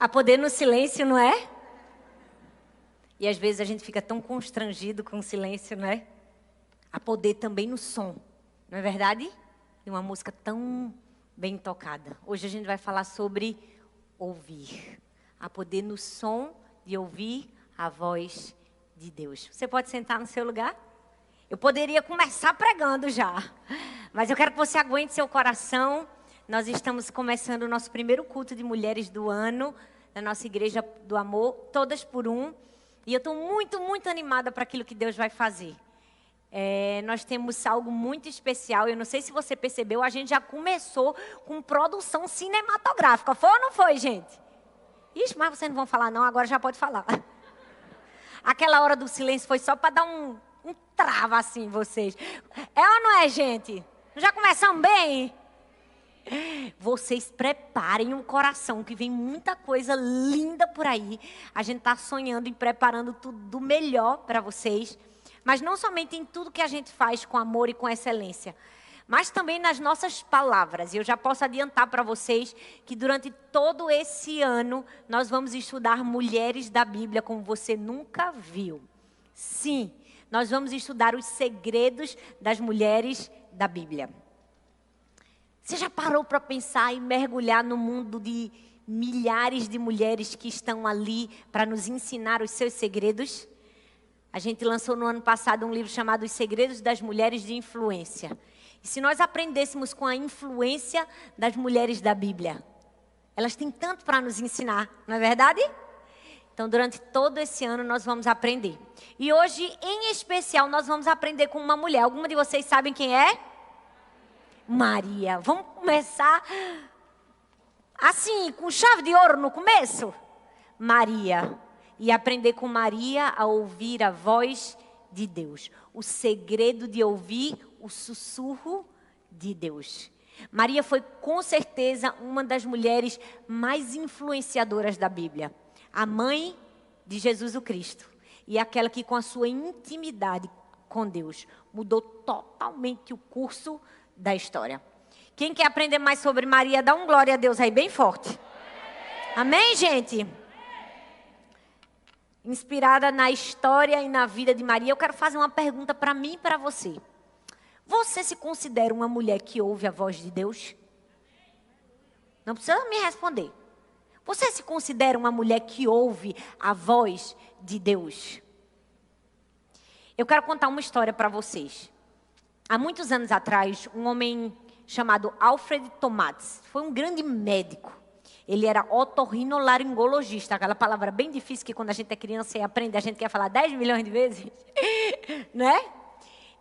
Há poder no silêncio, não é? E às vezes a gente fica tão constrangido com o silêncio, não é? Há poder também no som, não é verdade? E uma música tão bem tocada. Hoje a gente vai falar sobre ouvir. Há poder no som de ouvir a voz de Deus. Você pode sentar no seu lugar? Eu poderia começar pregando já, mas eu quero que você aguente seu coração. Nós estamos começando o nosso primeiro culto de mulheres do ano, na nossa Igreja do Amor, todas por um. E eu estou muito animada para aquilo que Deus vai fazer. Nós temos algo muito especial. Eu não sei se você percebeu, a gente já começou com produção cinematográfica. Foi ou não foi, gente? Ixi, mas vocês não vão falar não, agora já pode falar. Aquela hora do silêncio foi só para dar um trava assim em vocês. É ou não é, gente? Já começamos bem? Vocês preparem o coração, que vem muita coisa linda por aí. A gente está sonhando e preparando tudo do melhor para vocês. Mas não somente em tudo que a gente faz com amor e com excelência, mas também nas nossas palavras. E eu já posso adiantar para vocês que durante todo esse ano nós vamos estudar mulheres da Bíblia como você nunca viu. Sim, nós vamos estudar os segredos das mulheres da Bíblia. Você já parou para pensar e mergulhar no mundo de milhares de mulheres que estão ali para nos ensinar os seus segredos? A gente lançou no ano passado um livro chamado Os Segredos das Mulheres de Influência. E se nós aprendêssemos com a influência das mulheres da Bíblia, elas têm tanto para nos ensinar, não é verdade? Então, durante todo esse ano, nós vamos aprender. E hoje, em especial, nós vamos aprender com uma mulher. Alguma de vocês sabem quem é? Maria. Vamos começar assim, com chave de ouro no começo? Maria. E aprender com Maria a ouvir a voz de Deus. O segredo de ouvir o sussurro de Deus. Maria foi com certeza uma das mulheres mais influenciadoras da Bíblia. A mãe de Jesus o Cristo. E aquela que com a sua intimidade com Deus mudou totalmente o curso da história. Quem quer aprender mais sobre Maria, dá um glória a Deus aí bem forte. Amém, gente? Inspirada na história e na vida de Maria, eu quero fazer uma pergunta para mim e para você. Você se considera uma mulher que ouve a voz de Deus? Não precisa me responder. Você se considera uma mulher que ouve a voz de Deus? Eu quero contar uma história para vocês. Há muitos anos atrás, um homem chamado Alfred Tomatz foi um grande médico. Ele era otorrinolaringologista, aquela palavra bem difícil que quando a gente é criança e aprende, a gente quer falar 10 milhões de vezes, né?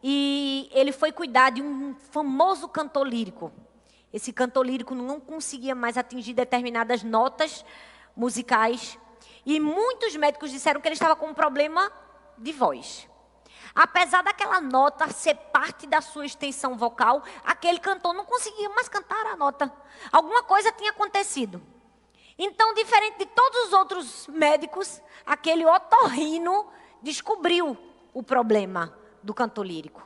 E ele foi cuidar de um famoso cantor lírico. Esse cantor lírico não conseguia mais atingir determinadas notas musicais. E muitos médicos disseram que ele estava com um problema de voz. Apesar daquela nota ser parte da sua extensão vocal, aquele cantor não conseguia mais cantar a nota. Alguma coisa tinha acontecido. Então, diferente de todos os outros médicos, aquele otorrino descobriu o problema do cantor lírico.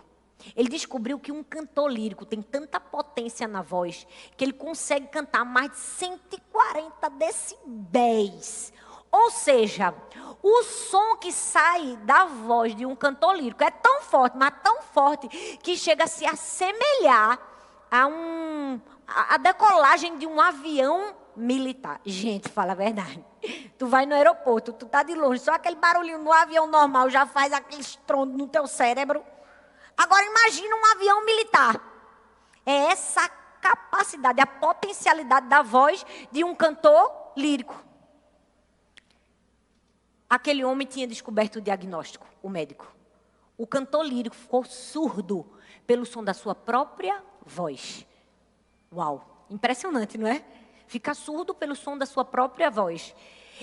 Ele descobriu que um cantor lírico tem tanta potência na voz que ele consegue cantar mais de 140 decibéis. Ou seja, o som que sai da voz de um cantor lírico é tão forte, mas tão forte, que chega a se assemelhar a decolagem de um avião militar. Gente, fala a verdade. Tu vai no aeroporto, tu tá de longe, só aquele barulhinho no avião normal já faz aquele estrondo no teu cérebro. Agora imagina um avião militar. É essa capacidade, a potencialidade da voz de um cantor lírico. Aquele homem tinha descoberto o diagnóstico, o médico. O cantor lírico ficou surdo pelo som da sua própria voz. Uau, impressionante, não é? Ficar surdo pelo som da sua própria voz.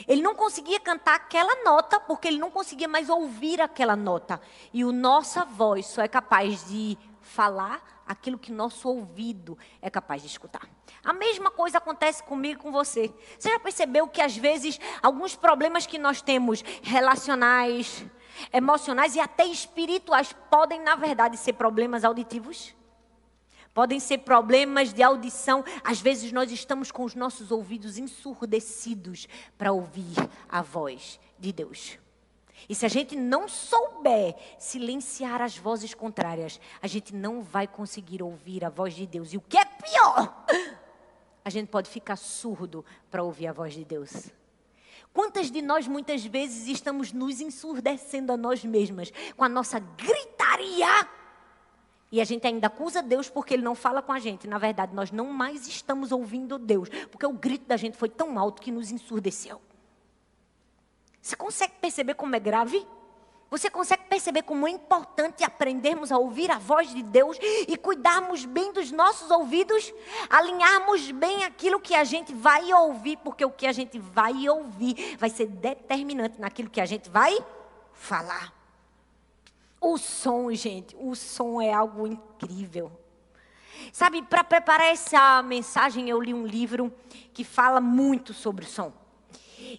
Ele não conseguia cantar aquela nota porque ele não conseguia mais ouvir aquela nota. E a nossa voz só é capaz de falar aquilo que nosso ouvido é capaz de escutar. A mesma coisa acontece comigo e com você. Você já percebeu que às vezes alguns problemas que nós temos relacionais, emocionais e até espirituais podem na verdade ser problemas auditivos? Podem ser problemas de audição. Às vezes nós estamos com os nossos ouvidos ensurdecidos para ouvir a voz de Deus. E se a gente não souber silenciar as vozes contrárias, a gente não vai conseguir ouvir a voz de Deus. E o que é pior, a gente pode ficar surdo para ouvir a voz de Deus. Quantas de nós muitas vezes estamos nos ensurdecendo a nós mesmas com a nossa gritaria? E a gente ainda acusa Deus porque Ele não fala com a gente. Na verdade, nós não mais estamos ouvindo Deus, porque o grito da gente foi tão alto que nos ensurdeceu. Você consegue perceber como é grave? Você consegue perceber como é importante aprendermos a ouvir a voz de Deus e cuidarmos bem dos nossos ouvidos? Alinharmos bem aquilo que a gente vai ouvir, porque o que a gente vai ouvir vai ser determinante naquilo que a gente vai falar. O som, gente, o som é algo incrível. Sabe, para preparar essa mensagem, eu li um livro que fala muito sobre o som.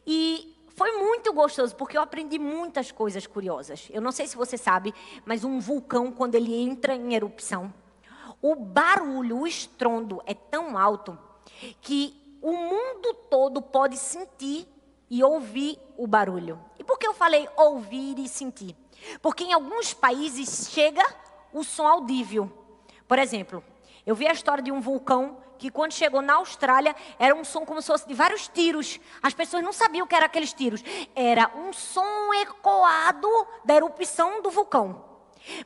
E foi muito gostoso, porque eu aprendi muitas coisas curiosas. Eu não sei se você sabe, mas um vulcão, quando ele entra em erupção, o barulho, o estrondo é tão alto que o mundo todo pode sentir e ouvir o barulho. E por que eu falei ouvir e sentir? Porque em alguns países chega o som audível. Por exemplo, eu vi a história de um vulcão que quando chegou na Austrália, era um som como se fosse de vários tiros. As pessoas não sabiam o que eram aqueles tiros. Era um som ecoado da erupção do vulcão.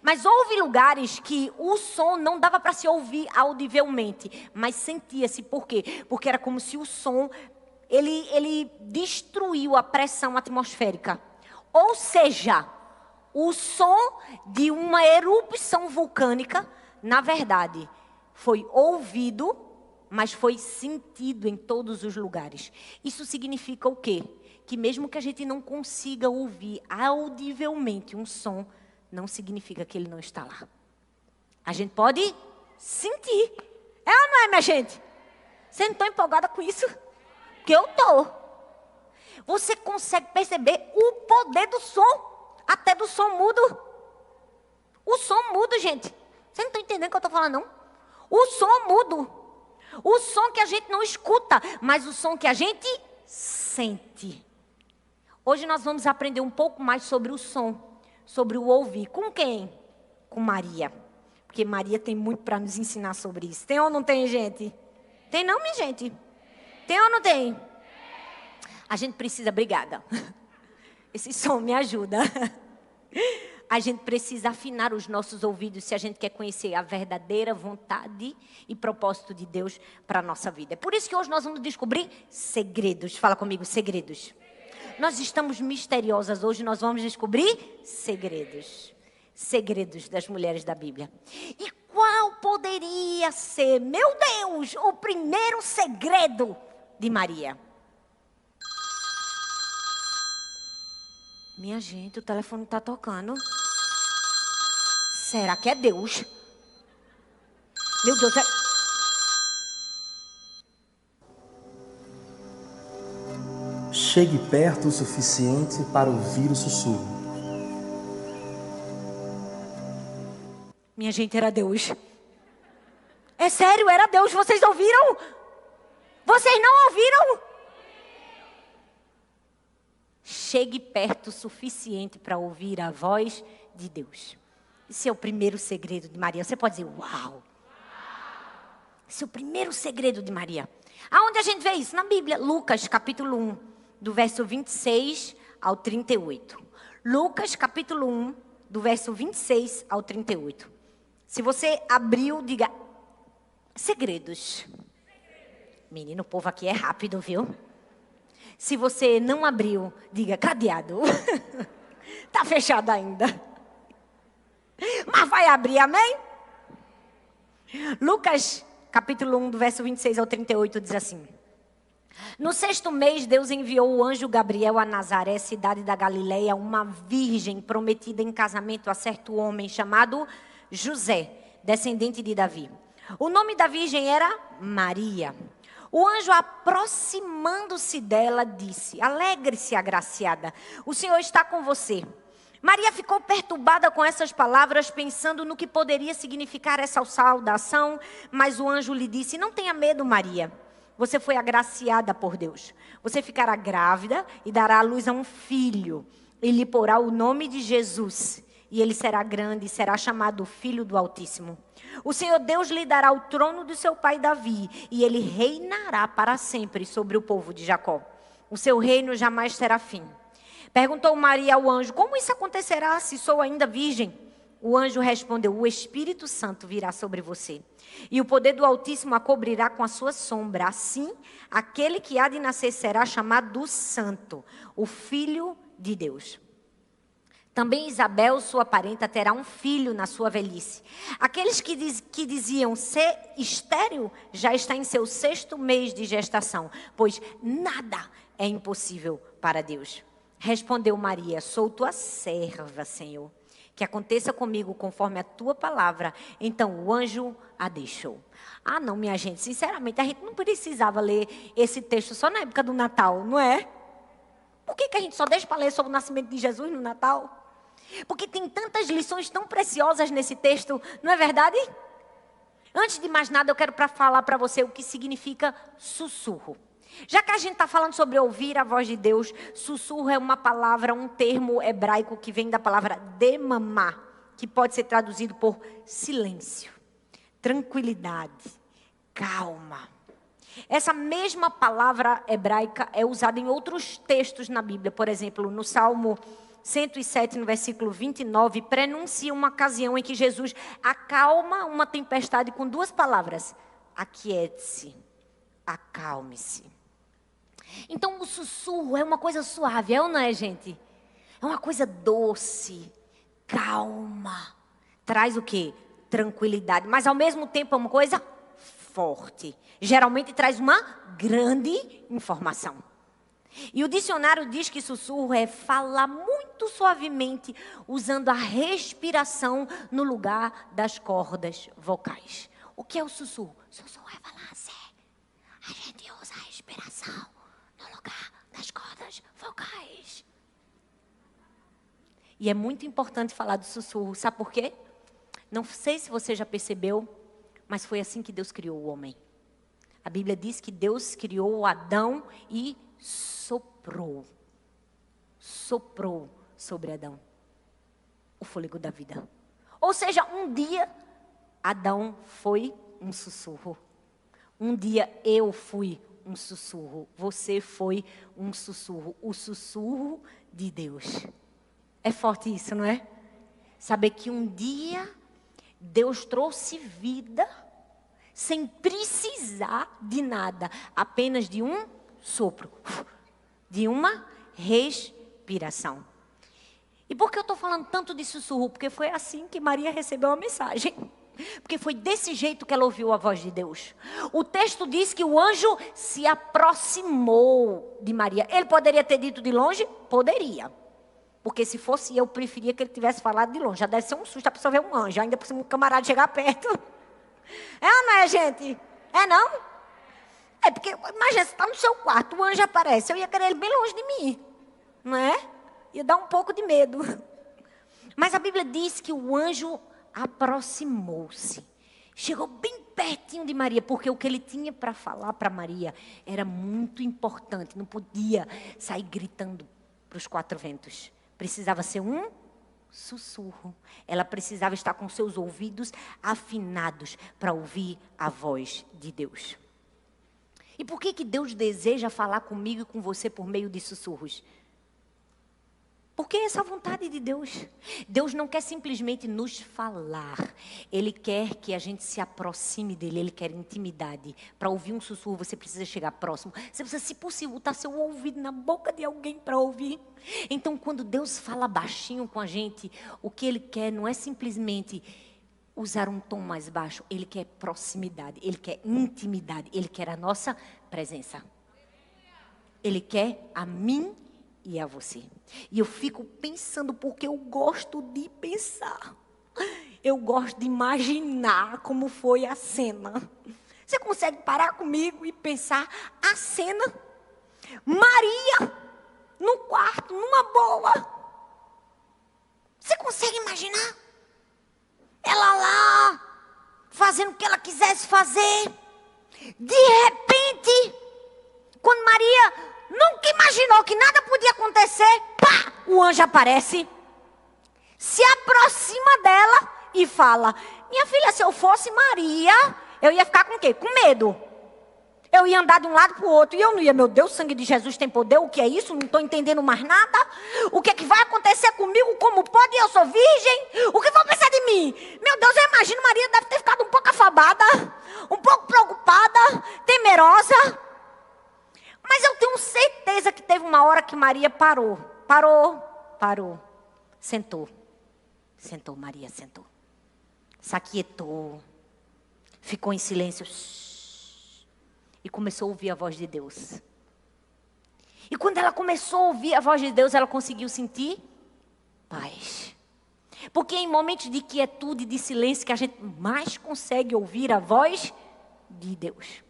Mas houve lugares que o som não dava para se ouvir audivelmente, mas sentia-se. Por quê? Porque era como se o som, ele destruiu a pressão atmosférica. Ou seja, o som de uma erupção vulcânica, na verdade, foi ouvido, mas foi sentido em todos os lugares. Isso significa o quê? Que mesmo que a gente não consiga ouvir audivelmente um som, não significa que ele não está lá. A gente pode sentir. É ou não é, minha gente? Você não está empolgada com isso? Porque eu estou. Você consegue perceber o poder do som? Até do som mudo. O som mudo, gente. Você não está entendendo o que eu estou falando, não? O som mudo. O som que a gente não escuta, mas o som que a gente sente. Hoje nós vamos aprender um pouco mais sobre o som, sobre o ouvir. Com quem? Com Maria. Porque Maria tem muito para nos ensinar sobre isso. Tem ou não tem, gente? Tem não, minha gente? Tem ou não tem? A gente precisa, obrigada. Esse som me ajuda. A gente precisa afinar os nossos ouvidos se a gente quer conhecer a verdadeira vontade e propósito de Deus para a nossa vida. É por isso que hoje nós vamos descobrir segredos. Fala comigo, segredos. Nós estamos misteriosas. Hoje nós vamos descobrir segredos. Segredos das mulheres da Bíblia. E qual poderia ser, meu Deus, o primeiro segredo de Maria? Minha gente, o telefone está tocando. Será que é Deus? Meu Deus, Chegue perto o suficiente para ouvir o sussurro. Minha gente, era Deus. É sério, era Deus. Vocês ouviram? Vocês não ouviram? Chegue perto o suficiente para ouvir a voz de Deus. Esse é o primeiro segredo de Maria. Você pode dizer, uau. Esse é o primeiro segredo de Maria. Aonde a gente vê isso? Na Bíblia. Lucas, capítulo 1, do verso 26 ao 38. Lucas, capítulo 1, do verso 26 ao 38. Se você abriu, diga, segredos. Menino, o povo aqui é rápido, viu? Se você não abriu, diga, cadeado. Está fechado ainda. Mas vai abrir, amém? Lucas, capítulo 1, do verso 26 ao 38, diz assim. No 6º mês, Deus enviou o anjo Gabriel a Nazaré, cidade da Galileia, uma virgem prometida em casamento a certo homem chamado José, descendente de Davi. O nome da virgem era Maria. O anjo, aproximando-se dela, disse, alegre-se, agraciada, o Senhor está com você. Maria ficou perturbada com essas palavras, pensando no que poderia significar essa saudação, mas o anjo lhe disse: não tenha medo, Maria. Você foi agraciada por Deus. Você ficará grávida e dará à luz a um filho. E lhe porá o nome de Jesus. E ele será grande e será chamado Filho do Altíssimo. O Senhor Deus lhe dará o trono do seu pai Davi. E ele reinará para sempre sobre o povo de Jacó. O seu reino jamais terá fim. Perguntou Maria ao anjo: como isso acontecerá se sou ainda virgem? O anjo respondeu: o Espírito Santo virá sobre você. E o poder do Altíssimo a cobrirá com a sua sombra. Assim, aquele que há de nascer será chamado Santo, o Filho de Deus. Também Isabel, sua parenta, terá um filho na sua velhice. Aqueles que diziam ser estéril já está em seu 6º mês de gestação, pois nada é impossível para Deus. Respondeu Maria: sou tua serva, Senhor. Que aconteça comigo conforme a tua palavra. Então o anjo a deixou. Ah, não, minha gente, sinceramente, a gente não precisava ler esse texto só na época do Natal, não é? Por que a gente só deixa para ler sobre o nascimento de Jesus no Natal? Porque tem tantas lições tão preciosas nesse texto, não é verdade? Antes de mais nada, eu quero falar para você o que significa sussurro. Já que a gente está falando sobre ouvir a voz de Deus, sussurro é uma palavra, um termo hebraico que vem da palavra demamá, que pode ser traduzido por silêncio, tranquilidade, calma. Essa mesma palavra hebraica é usada em outros textos na Bíblia. Por exemplo, no Salmo 107, no versículo 29, prenuncia uma ocasião em que Jesus acalma uma tempestade com 2 palavras: aquiete-se, acalme-se. Então o sussurro é uma coisa suave, é ou não é, gente? É uma coisa doce, calma. Traz o quê? Tranquilidade, mas ao mesmo tempo é uma coisa forte. Geralmente traz uma grande informação. E o dicionário diz que sussurro é falar muito suavemente, usando a respiração no lugar das cordas vocais. O que é o sussurro? Sussurro é falar assim. A gente usa a respiração no lugar das cordas vocais. E é muito importante falar do sussurro. Sabe por quê? Não sei se você já percebeu, mas foi assim que Deus criou o homem. A Bíblia diz que Deus criou Adão e soprou sobre Adão o fôlego da vida. Ou seja, um dia Adão foi um sussurro. Um dia eu fui um sussurro. Você foi um sussurro. O sussurro de Deus. É forte isso, não é? Saber que um dia Deus trouxe vida sem precisar de nada. Apenas de um sopro. De uma respiração. E por que eu estou falando tanto de sussurro? Porque foi assim que Maria recebeu a mensagem. Porque foi desse jeito que ela ouviu a voz de Deus. O texto diz que o anjo se aproximou de Maria. Ele poderia ter dito de longe? Poderia. Porque se fosse eu, preferia que ele tivesse falado de longe. Já deve ser um susto a pessoa ver um anjo. Ainda por cima um camarada chegar perto. É ou não é, gente? É não? É porque, imagina, você está no seu quarto, o anjo aparece. Eu ia querer ele bem longe de mim. Não é? Ia dar um pouco de medo. Mas a Bíblia diz que o anjo aproximou-se. Chegou bem pertinho de Maria, porque o que ele tinha para falar para Maria era muito importante. Não podia sair gritando para os 4 ventos. Precisava ser um sussurro. Ela precisava estar com seus ouvidos afinados para ouvir a voz de Deus. E por que Deus deseja falar comigo e com você por meio de sussurros? Porque é essa vontade de Deus. Deus não quer simplesmente nos falar. Ele quer que a gente se aproxime dele. Ele quer intimidade. Para ouvir um sussurro, você precisa chegar próximo. Você precisa, se possível, botar seu ouvido na boca de alguém para ouvir. Então, quando Deus fala baixinho com a gente, o que Ele quer não é simplesmente usar um tom mais baixo. Ele quer proximidade. Ele quer intimidade. Ele quer a nossa presença. Ele quer a mim e a você. E eu fico pensando, porque eu gosto de pensar. Eu gosto de imaginar como foi a cena. Você consegue parar comigo e pensar a cena? Maria, no quarto, numa boa. Você consegue imaginar? Ela lá, fazendo o que ela quisesse fazer. De repente, quando Maria nunca imaginou que nada podia acontecer, pá, o anjo aparece, se aproxima dela e fala: minha filha, se eu fosse Maria, eu ia ficar com o quê? Com medo. Eu ia andar de um lado para o outro e eu não ia, meu Deus, o sangue de Jesus tem poder, o que é isso? Não estou entendendo mais nada. O que é que vai acontecer comigo? Como pode? Eu sou virgem? O que vão pensar de mim? Meu Deus, eu imagino, Maria deve ter ficado um pouco afabada, um pouco preocupada, temerosa. Mas eu tenho certeza que teve uma hora que Maria parou. Sentou, Maria sentou. Se aquietou, ficou em silêncio. E começou a ouvir a voz de Deus. E quando ela começou a ouvir a voz de Deus, ela conseguiu sentir paz. Porque em momentos de quietude e de silêncio que a gente mais consegue ouvir a voz de Deus.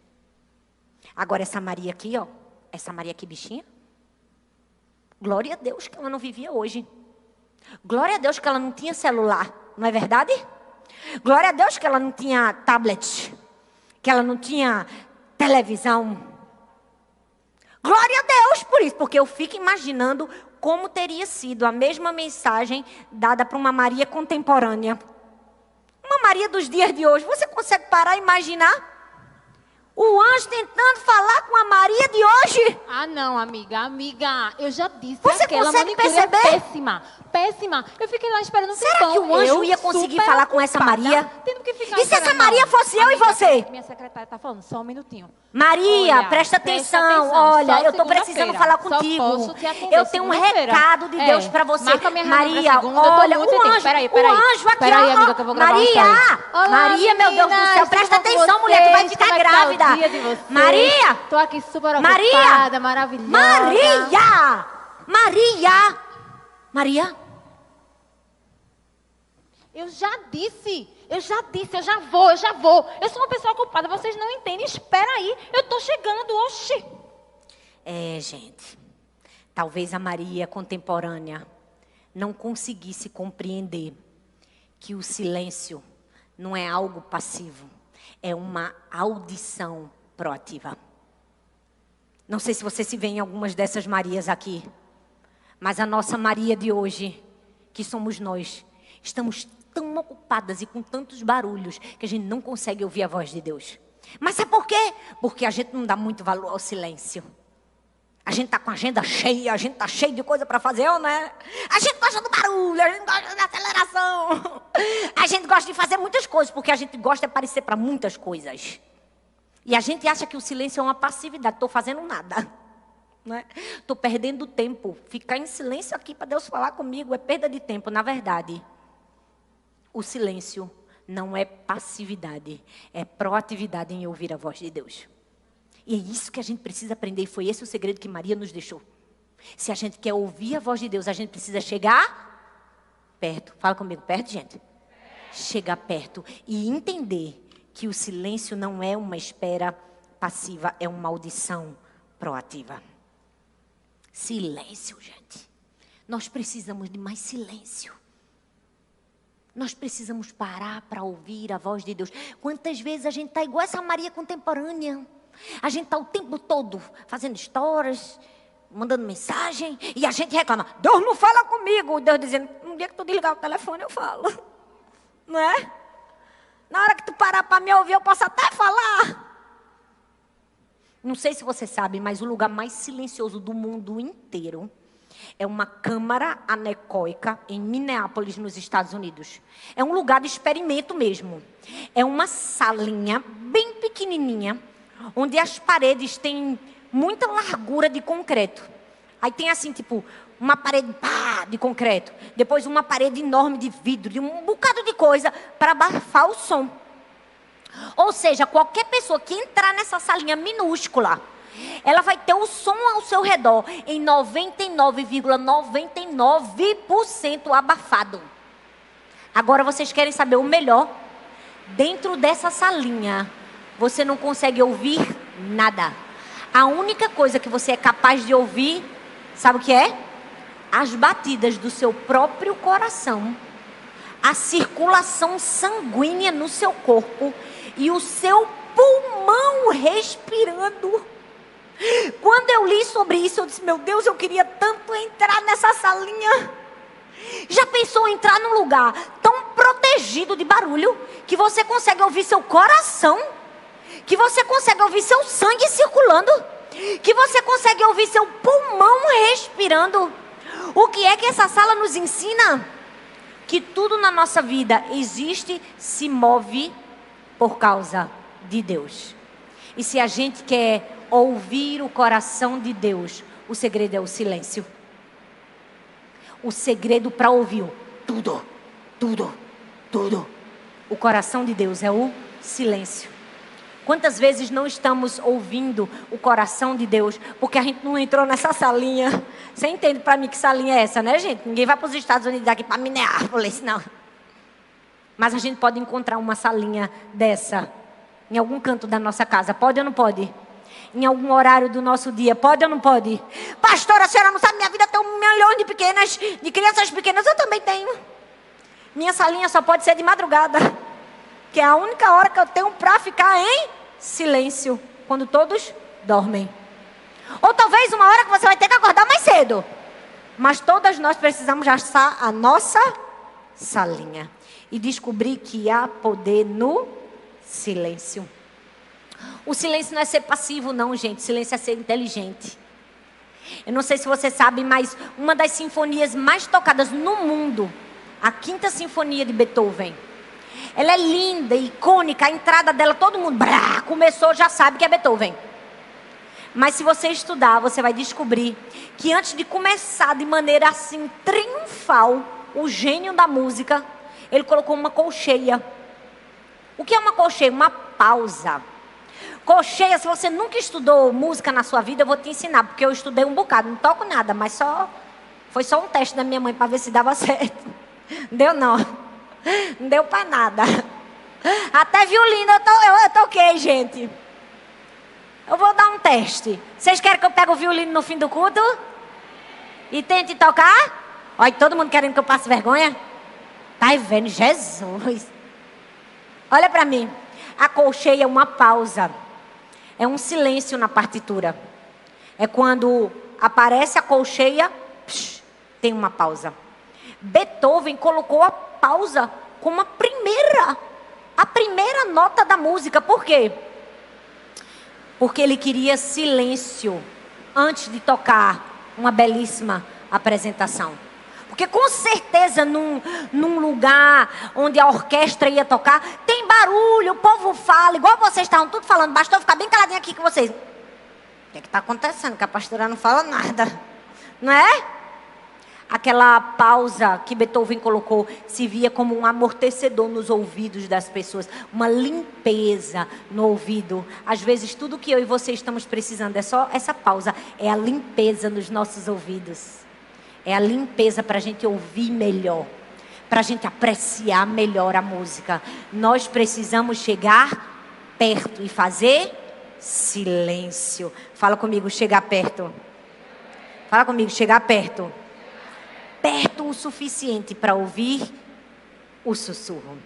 Agora essa Maria aqui, ó. Essa Maria aqui, bichinha. Glória a Deus que ela não vivia hoje. Glória a Deus que ela não tinha celular. Não é verdade? Glória a Deus que ela não tinha tablet. Que ela não tinha televisão. Glória a Deus por isso, porque eu fico imaginando como teria sido a mesma mensagem dada para uma Maria contemporânea. Uma Maria dos dias de hoje. Você consegue parar e imaginar? O anjo tentando falar com a Maria de hoje. Ah, não, amiga, eu já disse. Você aquela consegue manicure perceber? É péssima. Eu fiquei lá esperando um tempão. Será que o anjo ia conseguir falar com essa Maria? Tendo que ficar E se essa esperando, Maria não. fosse eu e você? Minha secretária está falando, só um minutinho. Maria, Olha, presta atenção. Olha, eu estou precisando falar contigo. Só posso te atender Eu tenho um recado de Deus para você. Marca minha Maria, segunda, eu olha, tô muito o tempo. anjo, Peraí. o anjo aqui, Peraí, ó. amiga, que eu vou gravar Maria, um story. Olá, Maria, meu Deus do céu, meninas, presta tudo bom atenção, com mulher, tu vai vocês? ficar Como é que tá o grávida. dia de vocês? Maria, Tô aqui super ocupada, Maria, maravilhosa. Maria. Eu já disse, eu já vou. Eu sou uma pessoa ocupada, vocês não entendem. Espera aí, eu tô chegando, oxi. Gente, talvez a Maria contemporânea não conseguisse compreender que o silêncio não é algo passivo, é uma audição proativa. Não sei se você se vê em algumas dessas Marias aqui, mas a nossa Maria de hoje, que somos nós, estamos tão ocupadas e com tantos barulhos que a gente não consegue ouvir a voz de Deus. Mas sabe por quê? Porque a gente não dá muito valor ao silêncio. A gente está com a agenda cheia, a gente está cheio de coisa para fazer, ou não é? A gente gosta do barulho, a gente gosta da aceleração. A gente gosta de fazer muitas coisas, porque a gente gosta de aparecer para muitas coisas. E a gente acha que o silêncio é uma passividade. Estou fazendo nada. Estou perdendo tempo. Ficar em silêncio aqui para Deus falar comigo é perda de tempo. Na verdade, o silêncio não é passividade. É proatividade em ouvir a voz de Deus. E é isso que a gente precisa aprender. E foi esse o segredo que Maria nos deixou. Se a gente quer ouvir a voz de Deus, a gente precisa chegar perto. Fala comigo, perto, gente. Chegar perto e entender que o silêncio não é uma espera passiva, é uma audição proativa. Silêncio, gente. Nós precisamos de mais silêncio. Nós precisamos parar para ouvir a voz de Deus. Quantas vezes a gente está igual essa Maria contemporânea? A gente está o tempo todo fazendo stories, mandando mensagem, e a gente reclama: Deus não fala comigo. Deus dizendo: um dia que tu desligar o telefone eu falo. Não é? Na hora que tu parar para me ouvir eu posso até falar. Não sei se você sabe, mas o lugar mais silencioso do mundo inteiro é uma câmara anecoica em Minneapolis, nos Estados Unidos. É um lugar de experimento mesmo. É uma salinha bem pequenininha, onde as paredes têm muita largura de concreto. Aí tem assim, tipo, uma parede de concreto. Depois uma parede enorme de vidro, de um bocado de coisa para abafar o som. Ou seja, qualquer pessoa que entrar nessa salinha minúscula, ela vai ter o som ao seu redor em 99,99% abafado. Agora vocês querem saber o melhor? Dentro dessa salinha, você não consegue ouvir nada. A única coisa que você é capaz de ouvir, sabe o que é? as batidas do seu próprio coração, a circulação sanguínea no seu corpo e o seu pulmão respirando. Quando eu li sobre isso, eu disse, meu Deus, eu queria tanto entrar nessa salinha. Já pensou em entrar num lugar tão protegido de barulho, que você consegue ouvir seu coração, que você consegue ouvir seu sangue circulando, que você consegue ouvir seu pulmão respirando? O que é que essa sala nos ensina? Que tudo na nossa vida existe, se move por causa de Deus. E se a gente quer ouvir o coração de Deus, o segredo é o silêncio. O segredo para ouvir tudo, o coração de Deus é o silêncio. Quantas vezes não estamos ouvindo o coração de Deus porque a gente não entrou nessa salinha? Você entende para mim que salinha é essa, né, gente? Ninguém vai para os Estados Unidos aqui para Minneapolis, não. Mas a gente pode encontrar uma salinha dessa em algum canto da nossa casa. Pode ou não pode? Em algum horário do nosso dia. Pode ou não pode? Pastora, a senhora não sabe, minha vida tem 1 milhão de crianças pequenas. Eu também tenho. Minha salinha só pode ser de madrugada, que é a única hora que eu tenho para ficar em silêncio, quando todos dormem. Ou talvez uma hora que você vai ter que acordar mais cedo. Mas todas nós precisamos achar a nossa salinha e descobrir que há poder no silêncio. O silêncio não é ser passivo, não, gente. Silêncio é ser inteligente. Eu não sei se você sabe, mas uma das sinfonias mais tocadas no mundo, a 5ª Sinfonia de Beethoven, ela é linda, icônica. A entrada dela, todo mundo começou, já sabe que é Beethoven. Mas se você estudar, você vai descobrir que antes de começar de maneira assim triunfal, o gênio da música, ele colocou uma colcheia. O que é uma colcheia? Uma pausa. Colcheia, se você nunca estudou música na sua vida, eu vou te ensinar, porque eu estudei um bocado, não toco nada, mas foi só um teste da minha mãe para ver se dava certo. Deu não. Não deu para nada. Até violino eu toquei, gente. Eu vou dar um teste. Vocês querem que eu pegue o violino no fim do culto? E tente tocar? Olha, todo mundo querendo que eu passe vergonha? Tá vendo? Jesus. Olha para mim. A colcheia é uma pausa. É um silêncio na partitura. É quando aparece a colcheia, tem uma pausa. Beethoven colocou a pausa como a primeira nota da música. Por quê? Porque ele queria silêncio antes de tocar uma belíssima apresentação. Porque com certeza num lugar onde a orquestra ia tocar, tem barulho, o povo fala, igual vocês estavam tudo falando, bastou eu ficar bem caladinho aqui com vocês. O que está acontecendo? Que a pastora não fala nada, não é? Aquela pausa que Beethoven colocou se via como um amortecedor nos ouvidos das pessoas, uma limpeza no ouvido. Às vezes tudo que eu e você estamos precisando é só essa pausa, é a limpeza nos nossos ouvidos. É a limpeza para a gente ouvir melhor, para a gente apreciar melhor a música. Nós precisamos chegar perto e fazer silêncio. Fala comigo, chegar perto. Fala comigo, chegar perto. Perto o suficiente para ouvir o sussurro.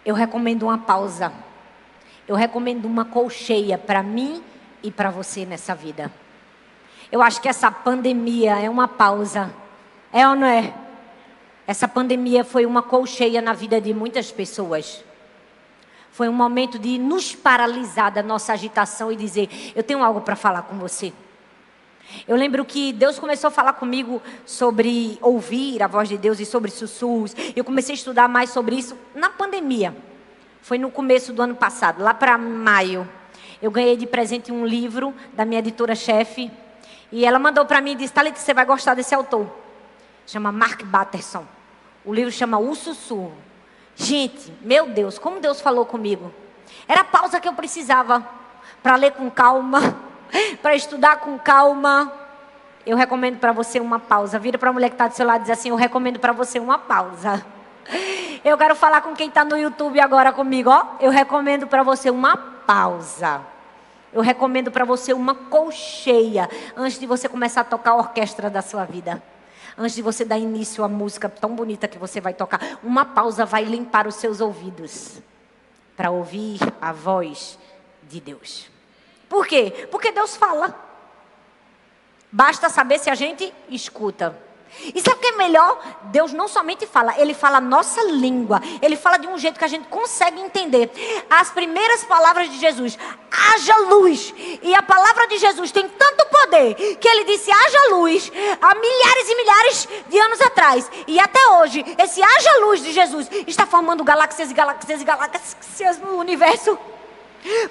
Eu recomendo uma pausa. Eu recomendo uma colcheia para mim e para você nessa vida. Eu acho que essa pandemia é uma pausa. É ou não é? Essa pandemia foi uma colcheia na vida de muitas pessoas. Foi um momento de nos paralisar da nossa agitação e dizer, eu tenho algo para falar com você. Eu lembro que Deus começou a falar comigo sobre ouvir a voz de Deus e sobre sussurros. Eu comecei a estudar mais sobre isso na pandemia. Foi no começo do ano passado, lá para maio. Eu ganhei de presente um livro da minha editora-chefe. E ela mandou para mim e disse, Thalita, você vai gostar desse autor. Chama Mark Batterson. O livro chama O Sussurro. Gente, meu Deus, como Deus falou comigo. Era a pausa que eu precisava para ler com calma, para estudar com calma. Eu recomendo para você uma pausa. Vira para a mulher que está do seu lado e diz assim, eu recomendo para você uma pausa. Eu quero falar com quem está no YouTube agora comigo, ó. Eu recomendo para você uma pausa. Eu recomendo para você uma colcheia antes de você começar a tocar a orquestra da sua vida. Antes de você dar início à música tão bonita que você vai tocar. Uma pausa vai limpar os seus ouvidos para ouvir a voz de Deus. Por quê? Porque Deus fala. Basta saber se a gente escuta. E sabe o que é melhor? Deus não somente fala, Ele fala a nossa língua. Ele fala de um jeito que a gente consegue entender. As primeiras palavras de Jesus, haja luz. E a palavra de Jesus tem tanto poder que Ele disse haja luz há milhares e milhares de anos atrás. E até hoje, esse haja luz de Jesus está formando galáxias e galáxias e galáxias no universo.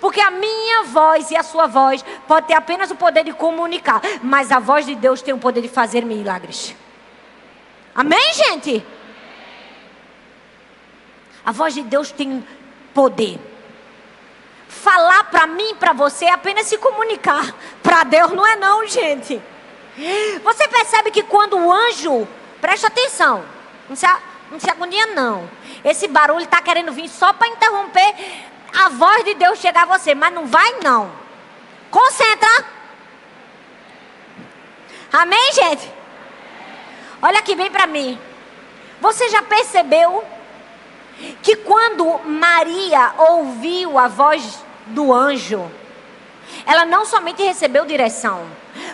Porque a minha voz e a sua voz pode ter apenas o poder de comunicar, mas a voz de Deus tem o poder de fazer milagres. Amém, gente? A voz de Deus tem poder. Falar para mim, para você, é apenas se comunicar. Para Deus não é não, gente. Você percebe que quando o anjo, presta atenção, não se agonia não. Esse barulho está querendo vir só para interromper a voz de Deus chegar a você, mas não vai não. Concentra. Amém, gente? Olha aqui bem para mim. Você já percebeu que quando Maria ouviu a voz do anjo, ela não somente recebeu direção,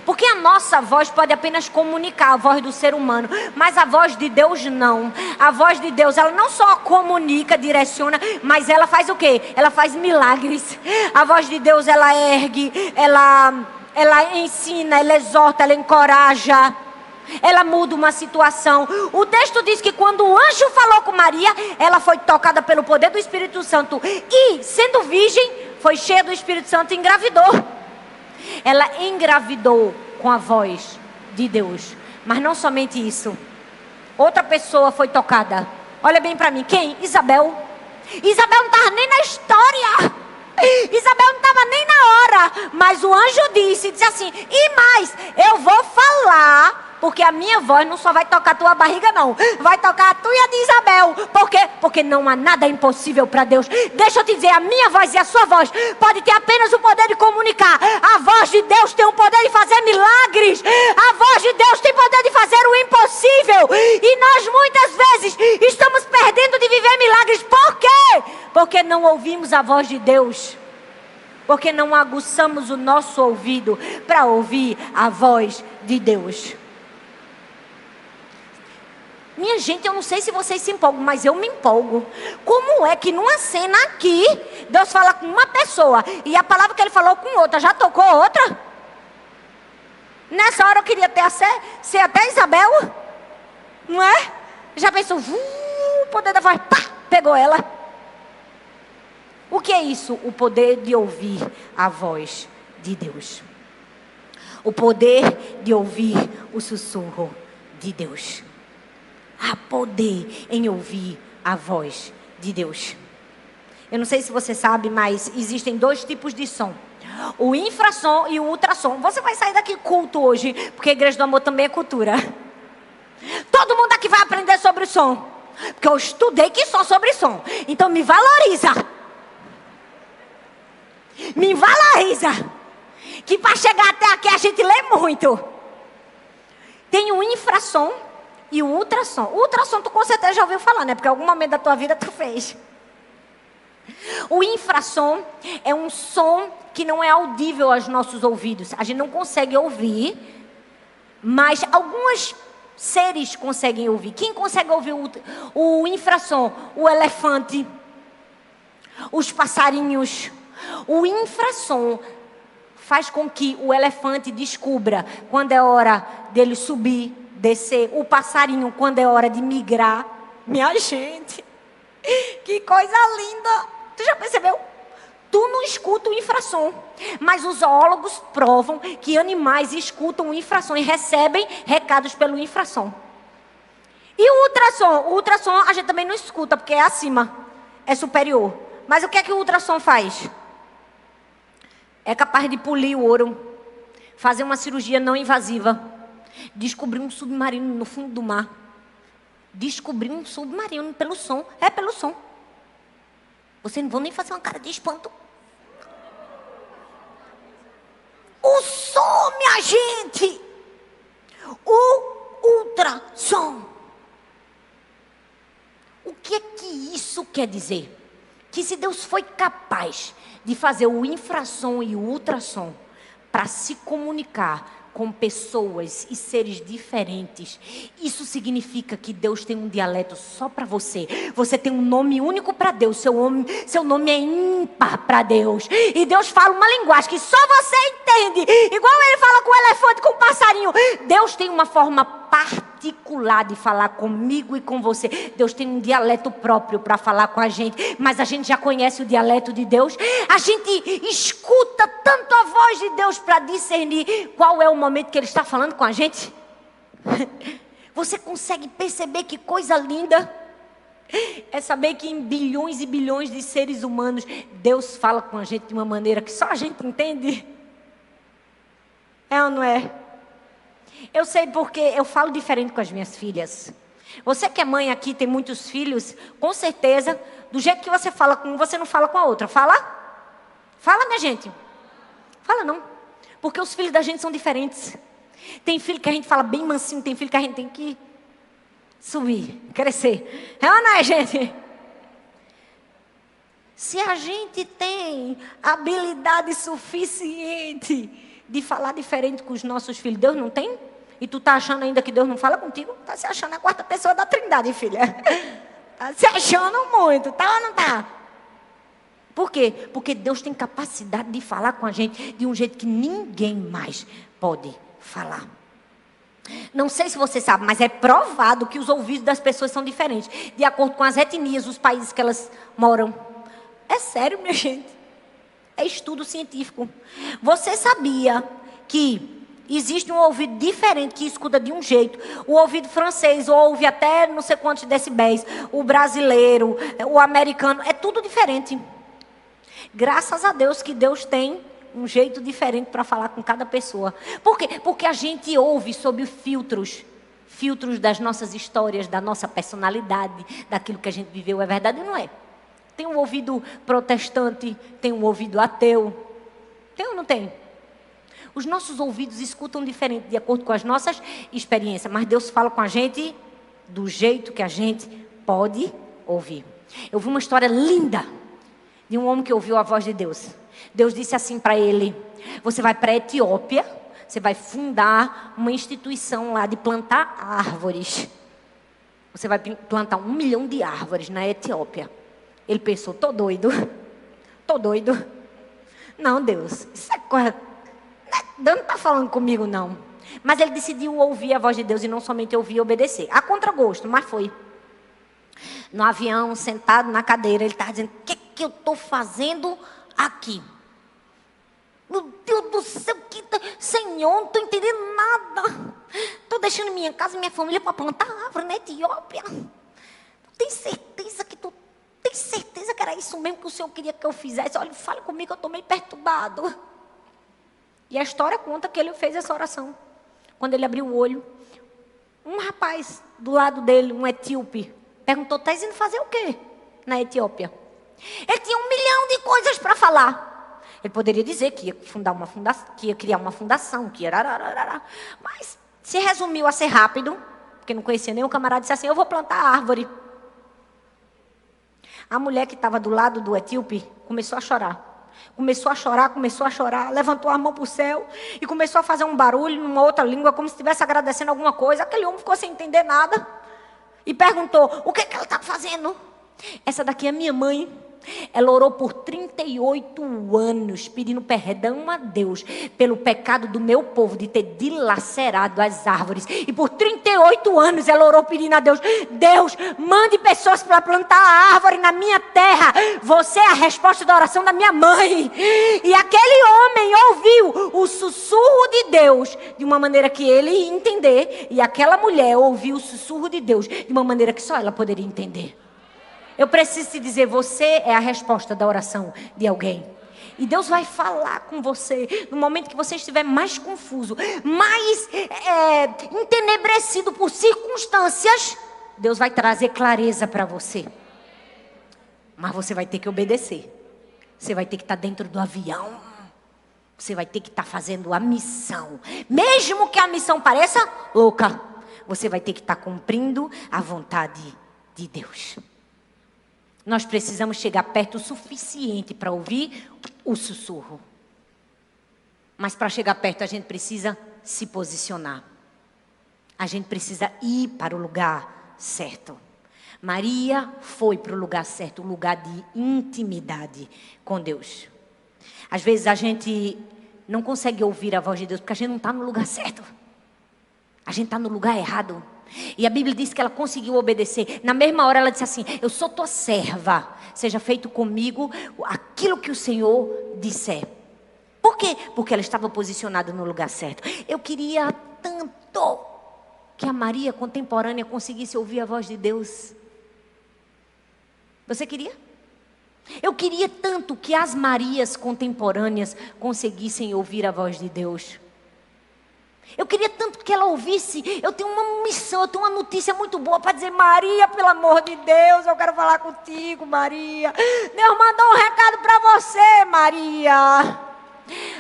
porque a nossa voz pode apenas comunicar, a voz do ser humano, mas a voz de Deus não. A voz de Deus, ela não só comunica, direciona, mas ela faz o quê? Ela faz milagres. A voz de Deus, ela ergue, ela ensina, ela exorta, ela encoraja. Ela muda uma situação. O texto diz que quando o anjo falou com Maria, ela foi tocada pelo poder do Espírito Santo e, sendo virgem, foi cheia do Espírito Santo e engravidou. Ela engravidou com a voz de Deus. Mas não somente isso. Outra pessoa foi tocada. Olha bem para mim. Quem? Isabel. Isabel não estava nem na história. Isabel não estava nem na hora. Mas o anjo disse assim, e mais, eu vou falar, porque a minha voz não só vai tocar a tua barriga não, vai tocar a tua e a de Isabel. Por quê? Porque não há nada impossível para Deus. Deixa eu te dizer, a minha voz e a sua voz pode ter apenas o poder de comunicar. A voz de Deus tem o poder de fazer milagres. A voz de Deus tem o poder de fazer o impossível. E nós muitas vezes estamos perdendo de viver milagres. Por quê? Porque não ouvimos a voz de Deus. Porque não aguçamos o nosso ouvido para ouvir a voz de Deus. Minha gente, eu não sei se vocês se empolgam, mas eu me empolgo. Como é que numa cena aqui, Deus fala com uma pessoa e a palavra que Ele falou com outra, já tocou outra? Nessa hora eu queria ser até Isabel, não é? Já pensou, o poder da voz, pá, pegou ela. O que é isso? O poder de ouvir a voz de Deus. O poder de ouvir o sussurro de Deus. Há poder em ouvir a voz de Deus. Eu não sei se você sabe, mas existem dois tipos de som. O infrassom e o ultrassom. Você vai sair daqui culto hoje, porque a Igreja do Amor também é cultura. Todo mundo aqui vai aprender sobre o som. Porque eu estudei que só sobre som. Então me valoriza. Me valoriza. Que para chegar até aqui a gente lê muito. Tem o infrassom e o ultrassom. O ultrassom tu com certeza já ouviu falar, né? Porque em algum momento da tua vida tu fez. O infrassom é um som que não é audível aos nossos ouvidos. A gente não consegue ouvir, mas alguns seres conseguem ouvir. Quem consegue ouvir o infrassom? O elefante, os passarinhos. O infrassom faz com que o elefante descubra quando é hora dele subir, descer. O passarinho, quando é hora de migrar. Minha gente, que coisa linda. Tu já percebeu? Tu não escuta o infrassom, mas os zoólogos provam que animais escutam o infrassom e recebem recados pelo infrassom. E o ultrassom? O ultrassom a gente também não escuta, porque é acima, é superior. Mas o que é que o ultrassom faz? É capaz de polir o ouro, fazer uma cirurgia não invasiva, descobrir um submarino no fundo do mar. Descobrir um submarino pelo som. É pelo som. Vocês não vão nem fazer uma cara de espanto. quer dizer que se Deus foi capaz de fazer o infrassom e o ultrassom para se comunicar com pessoas e seres diferentes, isso significa que Deus tem um dialeto só para você. Você tem um nome único para Deus. Seu nome é ímpar para Deus. E Deus fala uma linguagem que só você entende. Igual ele fala com o elefante, com o passarinho. Deus tem uma forma particular de falar comigo e com você. Deus tem um dialeto próprio para falar com a gente. Mas a gente já conhece o dialeto de Deus. A gente escuta tanto a voz de Deus para discernir qual é o momento que Ele está falando com a gente. Você consegue perceber que coisa linda é saber que em bilhões e bilhões de seres humanos Deus fala com a gente de uma maneira que só a gente entende? É ou não é? Eu sei porque eu falo diferente com as minhas filhas. Você que é mãe aqui, tem muitos filhos, com certeza, do jeito que você fala com um, você não fala com a outra. Fala? Fala, minha gente. Fala não. Porque os filhos da gente são diferentes. Tem filho que a gente fala bem mansinho, tem filho que a gente tem que subir, crescer. É ou não é, gente? Se a gente tem habilidade suficiente de falar diferente com os nossos filhos, Deus não tem? E tu tá achando ainda que Deus não fala contigo? Tá se achando a quarta pessoa da Trindade, filha. Tá se achando muito, tá ou não tá? Por quê? Porque Deus tem capacidade de falar com a gente de um jeito que ninguém mais pode falar. Não sei se você sabe, mas é provado que os ouvidos das pessoas são diferentes, de acordo com as etnias, os países que elas moram. É sério, minha gente. É estudo científico. Você sabia que existe um ouvido diferente que escuta de um jeito? O ouvido francês ouve até não sei quantos decibéis. O brasileiro, o americano, é tudo diferente. Graças a Deus que Deus tem um jeito diferente para falar com cada pessoa. Por quê? Porque a gente ouve sob filtros das nossas histórias, da nossa personalidade, daquilo que a gente viveu. É verdade ou não é? Tem um ouvido protestante, tem um ouvido ateu. Tem ou não tem? Os nossos ouvidos escutam diferente de acordo com as nossas experiências. Mas Deus fala com a gente do jeito que a gente pode ouvir. Eu vi uma história linda de um homem que ouviu a voz de Deus. Deus disse assim para ele: você vai para a Etiópia, você vai fundar uma instituição lá de plantar árvores. Você vai plantar 1 milhão de árvores na Etiópia. Ele pensou: tô doido. Não, Deus, isso é coisa... Deus não está falando comigo, não. Mas ele decidiu ouvir a voz de Deus e não somente ouvir e obedecer. A contragosto, mas foi. No avião, sentado na cadeira, ele estava dizendo: o que eu estou fazendo aqui? Meu Deus do céu, Senhor, não estou entendendo nada. Estou deixando minha casa e minha família para plantar árvore na Etiópia. Tem certeza que era isso mesmo que o Senhor queria que eu fizesse? Olha, fale comigo, eu estou meio perturbado. E a história conta que ele fez essa oração. Quando ele abriu o olho, um rapaz do lado dele, um etíope, perguntou: está indo fazer o quê na Etiópia? Ele tinha 1 milhão de coisas para falar. Ele poderia dizer que ia fundar uma fundação, que ia criar uma fundação, que ia... Mas se resumiu a ser rápido, porque não conhecia nenhum camarada, disse assim: eu vou plantar árvore. A mulher que estava do lado do etíope começou a chorar. Começou a chorar, levantou a mão para o céu e começou a fazer um barulho numa outra língua, como se estivesse agradecendo alguma coisa. Aquele homem ficou sem entender nada e perguntou: o que ela está fazendo? Essa daqui é minha mãe. Ela orou por 38 anos, pedindo perdão a Deus pelo pecado do meu povo de ter dilacerado as árvores. E por 38 anos ela orou pedindo a Deus: Deus, mande pessoas para plantar a árvore na minha terra. Você é a resposta da oração da minha mãe. E aquele homem ouviu o sussurro de Deus de uma maneira que ele ia entender. E aquela mulher ouviu o sussurro de Deus de uma maneira que só ela poderia entender. Eu preciso te dizer, você é a resposta da oração de alguém. E Deus vai falar com você no momento que você estiver mais confuso, mais entenebrecido por circunstâncias. Deus vai trazer clareza para você. Mas você vai ter que obedecer. Você vai ter que estar dentro do avião. Você vai ter que estar fazendo a missão. Mesmo que a missão pareça louca, você vai ter que estar cumprindo a vontade de Deus. Nós precisamos chegar perto o suficiente para ouvir o sussurro. Mas para chegar perto a gente precisa se posicionar. A gente precisa ir para o lugar certo. Maria foi para o lugar certo, um lugar de intimidade com Deus. Às vezes a gente não consegue ouvir a voz de Deus porque a gente não está no lugar certo. A gente está no lugar errado. E a Bíblia diz que ela conseguiu obedecer. Na mesma hora ela disse assim: eu sou tua serva, seja feito comigo aquilo que o Senhor disser. Por quê? Porque ela estava posicionada no lugar certo. Eu queria tanto que a Maria contemporânea conseguisse ouvir a voz de Deus. Você queria? Eu queria tanto que as Marias contemporâneas conseguissem ouvir a voz de Deus. Eu queria tanto que ela ouvisse. Eu tenho uma missão, eu tenho uma notícia muito boa para dizer: Maria, pelo amor de Deus, eu quero falar contigo, Maria. Deus mandou um recado para você, Maria.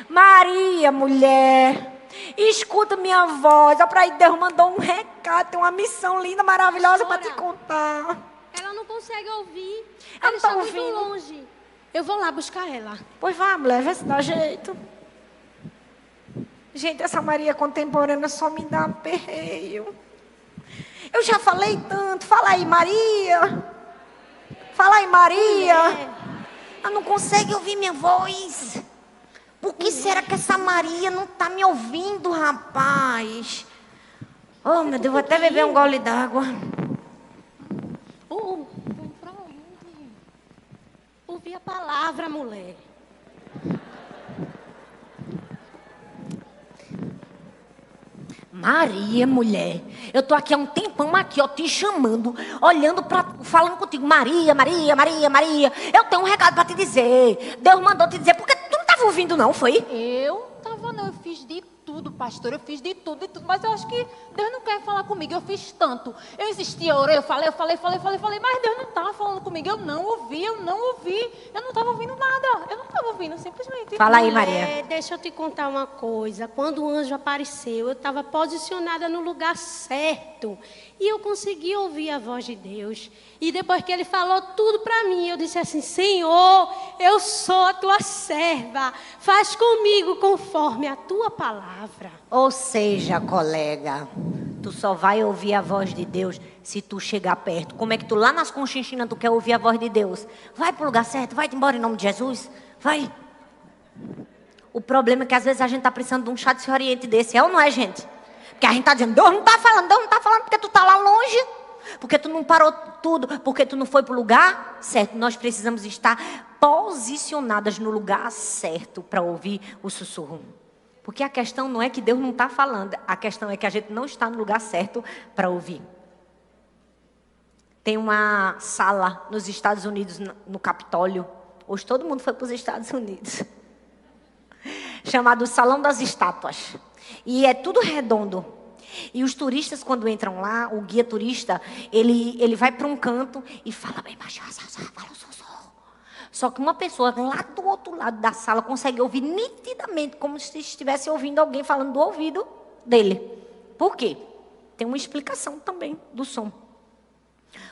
Maria, mulher, escuta minha voz. Olha para aí, Deus mandou um recado, tem uma missão linda, maravilhosa para te contar. Ela não consegue ouvir. Ela Ela está está muito ouvindo. longe. Eu vou lá buscar ela. Pois vá, mulher, vê se dá jeito. Gente, essa Maria contemporânea só me dá aperreio. Eu já falei tanto. Fala aí, Maria. Fala aí, Maria. Ela não consegue ouvir minha voz. Por que será que essa Maria não está me ouvindo, rapaz? Oh, meu Deus, vou até beber um gole d'água. Pra onde? Ouvir a palavra, mulher. Maria, mulher, eu tô aqui há um tempão aqui, ó, te chamando, olhando falando contigo. Maria, Maria, Maria, Maria. Eu tenho um recado para te dizer. Deus mandou te dizer, porque tu não estava ouvindo não, foi? Eu tava não, eu fiz de tudo, pastor, eu fiz de tudo, mas eu acho que Deus não quer falar comigo, eu fiz tanto. Eu insisti, eu orei, eu falei, mas Deus não estava falando comigo, eu não ouvi, eu não estava ouvindo nada, eu não estava ouvindo, simplesmente. Fala aí, Maria. Deixa eu te contar uma coisa. Quando o anjo apareceu, eu estava posicionada no lugar certo. E eu consegui ouvir a voz de Deus. E depois que ele falou tudo para mim, eu disse assim: Senhor, eu sou a tua serva. Faz comigo conforme a tua palavra. Ou seja, colega, tu só vai ouvir a voz de Deus se tu chegar perto. Como é que tu lá nas Conchinchinas tu quer ouvir a voz de Deus? Vai pro lugar certo, vai embora em nome de Jesus. Vai. O problema é que às vezes a gente tá precisando de um chá de se oriente desse, é ou não é, gente? Porque a gente está dizendo: Deus não está falando porque tu está lá longe, porque tu não parou tudo, porque tu não foi para o lugar certo. Nós precisamos estar posicionadas no lugar certo para ouvir o sussurro. Porque a questão não é que Deus não está falando, a questão é que a gente não está no lugar certo para ouvir. Tem uma sala nos Estados Unidos, no Capitólio. Hoje todo mundo foi para os Estados Unidos. Chamado Salão das Estátuas. E é tudo redondo. E os turistas, quando entram lá, o guia turista, ele vai para um canto e fala bem baixo, fala o sussurro. Só que uma pessoa lá do outro lado da sala consegue ouvir nitidamente, como se estivesse ouvindo alguém falando do ouvido dele. Por quê? Tem uma explicação também do som.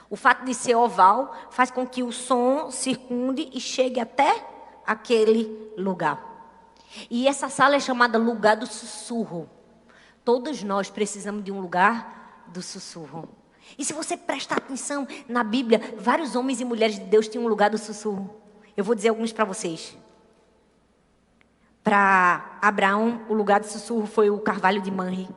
O fato de ser oval faz com que o som circunde e chegue até aquele lugar. E essa sala é chamada lugar do sussurro. Todos nós precisamos de um lugar do sussurro. E se você prestar atenção na Bíblia, vários homens e mulheres de Deus tinham um lugar do sussurro. Eu vou dizer alguns para vocês. Para Abraão, o lugar do sussurro foi o carvalho de Manre.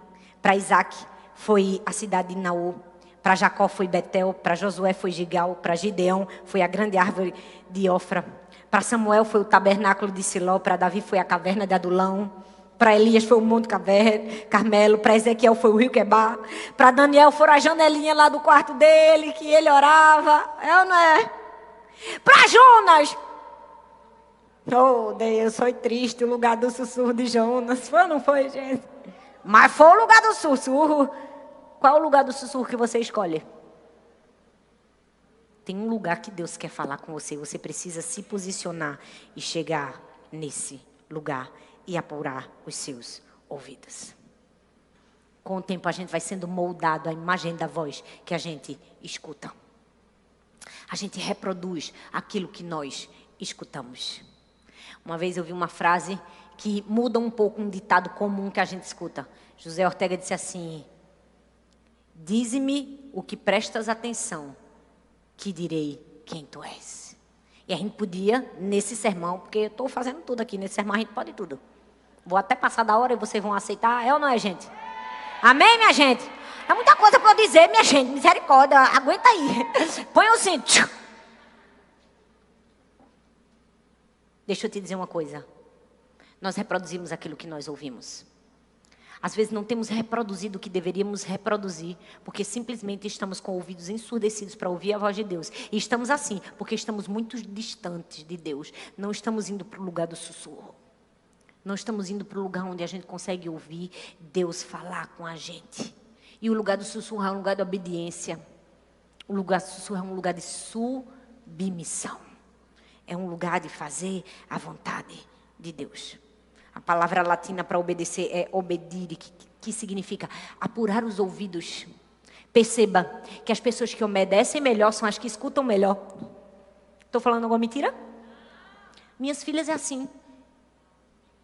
Para Isaac, foi a cidade de Naú. Para Jacó foi Betel. Para Josué foi Gigal. Para Gideão foi a grande árvore de Ofra. Para Samuel foi o tabernáculo de Siló. Para Davi foi a caverna de Adulão. Para Elias foi o Monte Carmelo. Para Ezequiel foi o rio Quebar. Para Daniel foram as janelinhas lá do quarto dele, que ele orava. É ou não é? Para Jonas. Oh, Deus, foi triste o lugar do sussurro de Jonas. Foi ou não foi, gente? Mas foi o lugar do sussurro. Qual é o lugar do sussurro que você escolhe? Tem um lugar que Deus quer falar com você. Você precisa se posicionar e chegar nesse lugar e apurar os seus ouvidos. Com o tempo a gente vai sendo moldado à imagem da voz que a gente escuta. A gente reproduz aquilo que nós escutamos. Uma vez eu vi uma frase que muda um pouco um ditado comum que a gente escuta. José Ortega disse assim: dize-me o que prestas atenção, que direi quem tu és. E a gente podia, nesse sermão, porque eu estou fazendo tudo aqui, nesse sermão a gente pode tudo. Vou até passar da hora e vocês vão aceitar, é ou não é, gente? Amém, minha gente? É muita coisa para eu dizer, minha gente, misericórdia, aguenta aí. Põe o cinto. Deixa eu te dizer uma coisa. Nós reproduzimos aquilo que nós ouvimos. Às vezes não temos reproduzido o que deveríamos reproduzir, porque simplesmente estamos com ouvidos ensurdecidos para ouvir a voz de Deus. E estamos assim, porque estamos muito distantes de Deus. Não estamos indo para o lugar do sussurro. Não estamos indo para o lugar onde a gente consegue ouvir Deus falar com a gente. E o lugar do sussurro é um lugar de obediência. O lugar do sussurro é um lugar de submissão. É um lugar de fazer a vontade de Deus. A palavra latina para obedecer é obedire, que significa apurar os ouvidos. Perceba que as pessoas que obedecem melhor são as que escutam melhor. Estou falando alguma mentira? Minhas filhas é assim.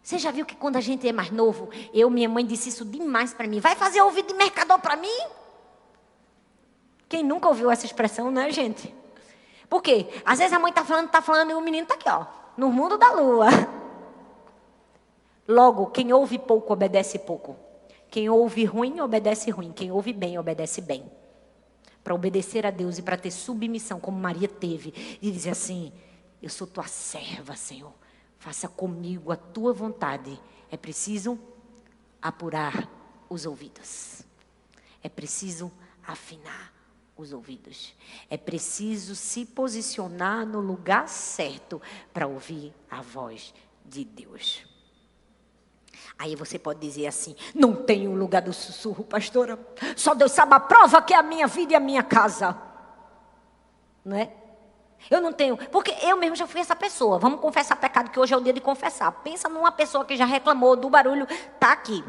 Você já viu que quando a gente é mais novo, minha mãe disse isso demais para mim. Vai fazer ouvido de mercador para mim? Quem nunca ouviu essa expressão, né, gente? Por quê? Às vezes a mãe está falando e o menino está aqui, ó, no mundo da lua. Logo, quem ouve pouco, obedece pouco. Quem ouve ruim, obedece ruim. Quem ouve bem, obedece bem. Para obedecer a Deus e para ter submissão, como Maria teve, e dizer assim: eu sou tua serva, Senhor. Faça comigo a tua vontade. É preciso apurar os ouvidos. É preciso afinar os ouvidos. É preciso se posicionar no lugar certo para ouvir a voz de Deus. Aí você pode dizer assim: não tem um lugar do sussurro, pastora. Só Deus sabe a prova que é a minha vida e a minha casa. Não é? Eu não tenho, porque eu mesmo já fui essa pessoa. Vamos confessar pecado, que hoje é o dia de confessar. Pensa numa pessoa que já reclamou do barulho, tá aqui.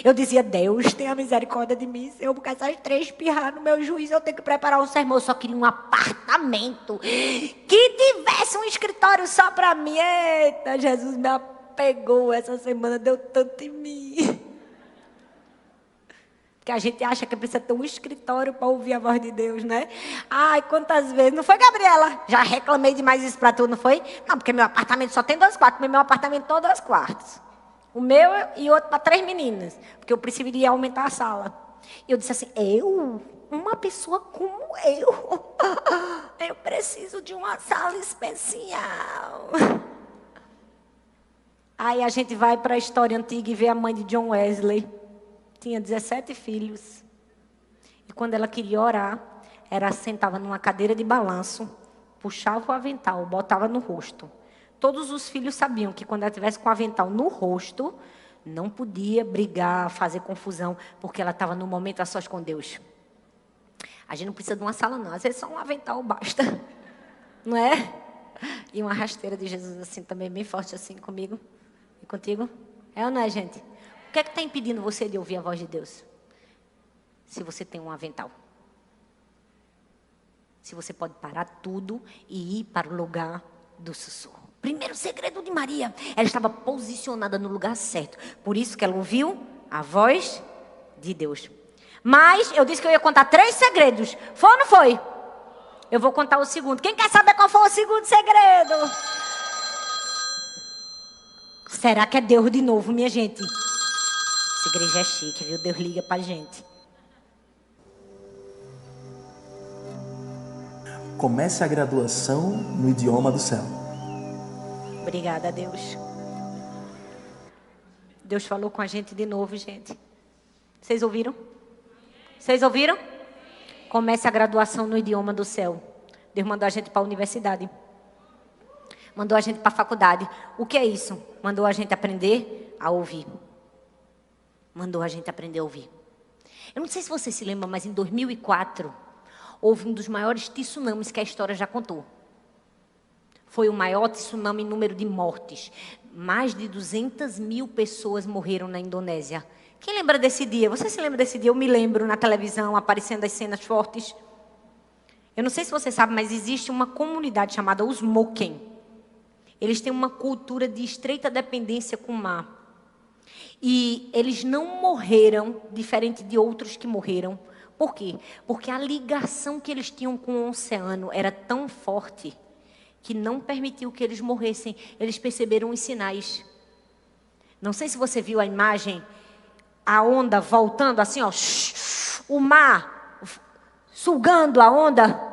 Eu dizia: Deus, tenha misericórdia de mim, Senhor, porque essas 3 espirrar no meu juízo, eu tenho que preparar um sermão. Eu só queria um apartamento que tivesse um escritório só para mim. Eita, Jesus me apegou essa semana, deu tanto em mim. Porque a gente acha que precisa ter um escritório para ouvir a voz de Deus, né? Ai, quantas vezes. Não foi, Gabriela? Já reclamei demais isso para tu, não foi? Não, porque meu apartamento só tem 2 quartos. Meu apartamento tem 2 quartos. O meu e outro para 3 meninas. Porque eu preferiria aumentar a sala. E eu disse assim: uma pessoa como eu preciso de uma sala especial. Aí a gente vai para a história antiga e vê a mãe de John Wesley. Tinha 17 filhos. E quando ela queria orar, ela sentava numa cadeira de balanço, puxava o avental, botava no rosto. Todos os filhos sabiam que quando ela estivesse com o avental no rosto, não podia brigar, fazer confusão, porque ela estava no momento a sós com Deus. A gente não precisa de uma sala, não. Às vezes só um avental basta. Não é? E uma rasteira de Jesus assim também, bem forte assim comigo e contigo. É ou não é, gente? O que é que está impedindo você de ouvir a voz de Deus? Se você tem um avental. Se você pode parar tudo e ir para o lugar do sussurro. Primeiro segredo de Maria. Ela estava posicionada no lugar certo. Por isso que ela ouviu a voz de Deus. Mas eu disse que eu ia contar 3 segredos. Foi ou não foi? Eu vou contar o segundo. Quem quer saber qual foi o segundo segredo? Será que é Deus de novo, minha gente? Essa igreja é chique, viu? Deus liga pra gente. Comece a graduação no idioma do céu. Obrigada a Deus. Deus falou com a gente de novo, gente. Vocês ouviram? Vocês ouviram? Comece a graduação no idioma do céu. Deus mandou a gente para a universidade. Mandou a gente para a faculdade. O que é isso? Mandou a gente aprender a ouvir. Mandou a gente aprender a ouvir. Eu não sei se você se lembra, mas em 2004, houve um dos maiores tsunamis que a história já contou. Foi o maior tsunami em número de mortes. Mais de 200 mil pessoas morreram na Indonésia. Quem lembra desse dia? Você se lembra desse dia? Eu me lembro na televisão, aparecendo as cenas fortes. Eu não sei se você sabe, mas existe uma comunidade chamada os Moken. Eles têm uma cultura de estreita dependência com o mar. E eles não morreram, diferente de outros que morreram. Por quê? Porque a ligação que eles tinham com o oceano era tão forte que não permitiu que eles morressem. Eles perceberam os sinais. Não sei se você viu a imagem, a onda voltando assim, ó, o mar sugando a onda.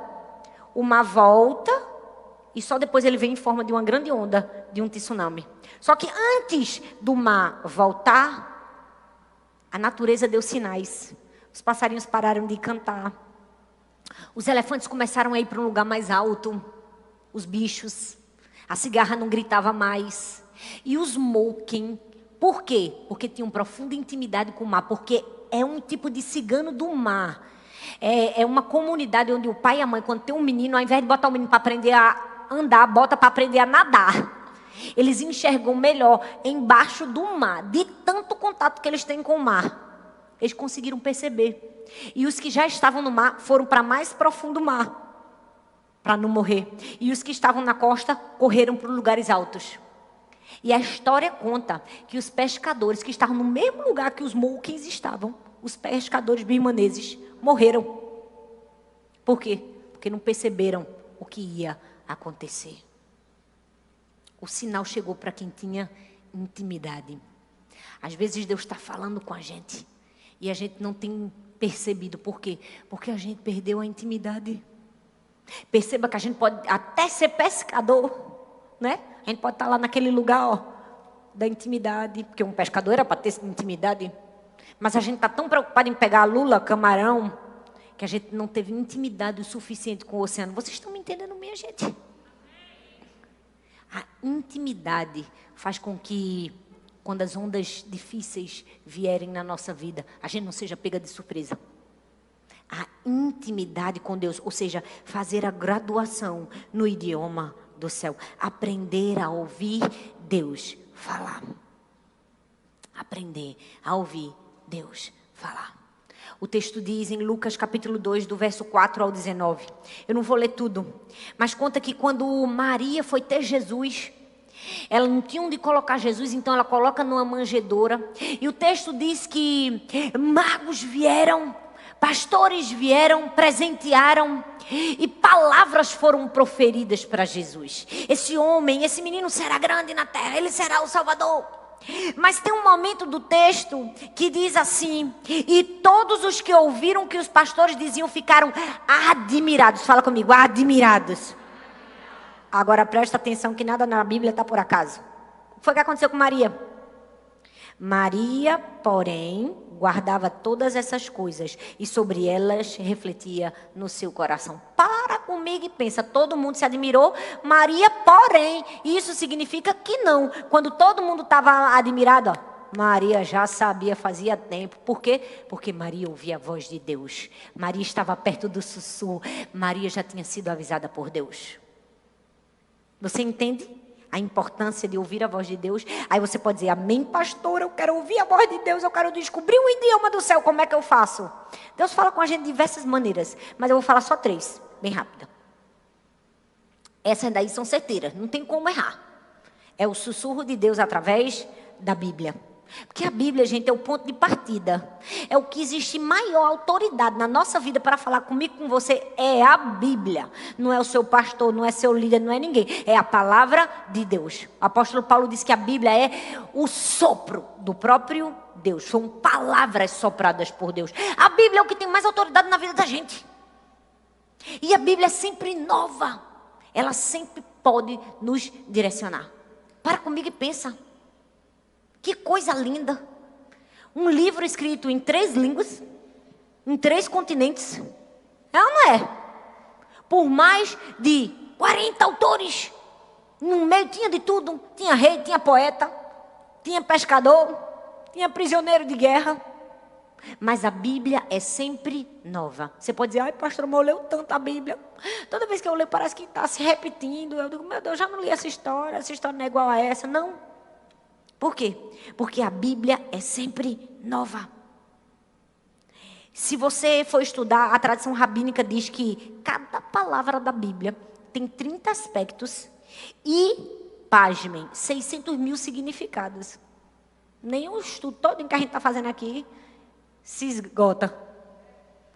O mar volta e só depois ele vem em forma de uma grande onda, de um tsunami. Só que antes do mar voltar, a natureza deu sinais. Os passarinhos pararam de cantar. Os elefantes começaram a ir para um lugar mais alto. Os bichos. A cigarra não gritava mais. E os Moken, por quê? Porque tinham profunda intimidade com o mar. Porque é um tipo de cigano do mar. É uma comunidade onde o pai e a mãe, quando tem um menino, ao invés de botar o menino para aprender a andar, bota para aprender a nadar. Eles enxergam melhor embaixo do mar, de tanto contato que eles têm com o mar. Eles conseguiram perceber. E os que já estavam no mar foram para mais profundo mar, para não morrer. E os que estavam na costa correram para lugares altos. E a história conta que os pescadores que estavam no mesmo lugar que os Mokens estavam, os pescadores birmaneses, morreram. Por quê? Porque não perceberam o que ia acontecer. O sinal chegou para quem tinha intimidade. Às vezes Deus está falando com a gente e a gente não tem percebido. Por quê? Porque a gente perdeu a intimidade. Perceba que a gente pode até ser pescador, né? A gente pode estar lá naquele lugar, ó, da intimidade, porque um pescador era para ter intimidade. Mas a gente está tão preocupado em pegar lula, camarão, que a gente não teve intimidade o suficiente com o oceano. Vocês estão me entendendo, minha gente? A intimidade faz com que, quando as ondas difíceis vierem na nossa vida, a gente não seja pega de surpresa. A intimidade com Deus, ou seja, fazer a graduação no idioma do céu. Aprender a ouvir Deus falar. Aprender a ouvir Deus falar. O texto diz em Lucas capítulo 2, do verso 4 ao 19. Eu não vou ler tudo, mas conta que quando Maria foi ter Jesus, ela não tinha onde colocar Jesus, então ela coloca numa manjedoura. E o texto diz que magos vieram, pastores vieram, presentearam, e palavras foram proferidas para Jesus. Esse homem, esse menino será grande na terra, ele será o Salvador. Mas tem um momento do texto que diz assim: e todos os que ouviram o que os pastores diziam ficaram admirados. Fala comigo, admirados. Agora presta atenção que nada na Bíblia está por acaso. O que foi que aconteceu com Maria? Maria, porém, guardava todas essas coisas e sobre elas refletia no seu coração. Para comigo e pensa, todo mundo se admirou, Maria, porém, isso significa que não. Quando todo mundo estava admirado, ó, Maria já sabia, fazia tempo. Por quê? Porque Maria ouvia a voz de Deus. Maria estava perto do sussurro. Maria já tinha sido avisada por Deus. Você entende a importância de ouvir a voz de Deus? Aí você pode dizer, amém, pastor, eu quero ouvir a voz de Deus, eu quero descobrir o idioma do céu, como é que eu faço? Deus fala com a gente de diversas maneiras, mas eu vou falar só 3, bem rápida. Essas daí são certeiras, não tem como errar. É o sussurro de Deus através da Bíblia. Porque a Bíblia, gente, é o ponto de partida. É o que existe maior autoridade na nossa vida para falar comigo, com você, é a Bíblia. Não é o seu pastor, não é seu líder, não é ninguém. É a palavra de Deus. O apóstolo Paulo diz que a Bíblia é o sopro do próprio Deus. São palavras sopradas por Deus. A Bíblia é o que tem mais autoridade na vida da gente. E a Bíblia é sempre nova. Ela sempre pode nos direcionar. Para comigo e pensa. Que coisa linda. Um livro escrito em 3 línguas, em 3 continentes. É ou não é? Por mais de 40 autores. No meio tinha de tudo. Tinha rei, tinha poeta, tinha pescador, tinha prisioneiro de guerra. Mas a Bíblia é sempre nova. Você pode dizer, ai pastor, mas eu leio tanto a Bíblia. Toda vez que eu leio parece que está se repetindo. Eu digo, meu Deus, já não li essa história não é igual a essa. Não. Por quê? Porque a Bíblia é sempre nova. Se você for estudar, a tradição rabínica diz que cada palavra da Bíblia tem 30 aspectos e, pasmem, 600 mil significados. Nem o estudo todo que a gente está fazendo aqui se esgota.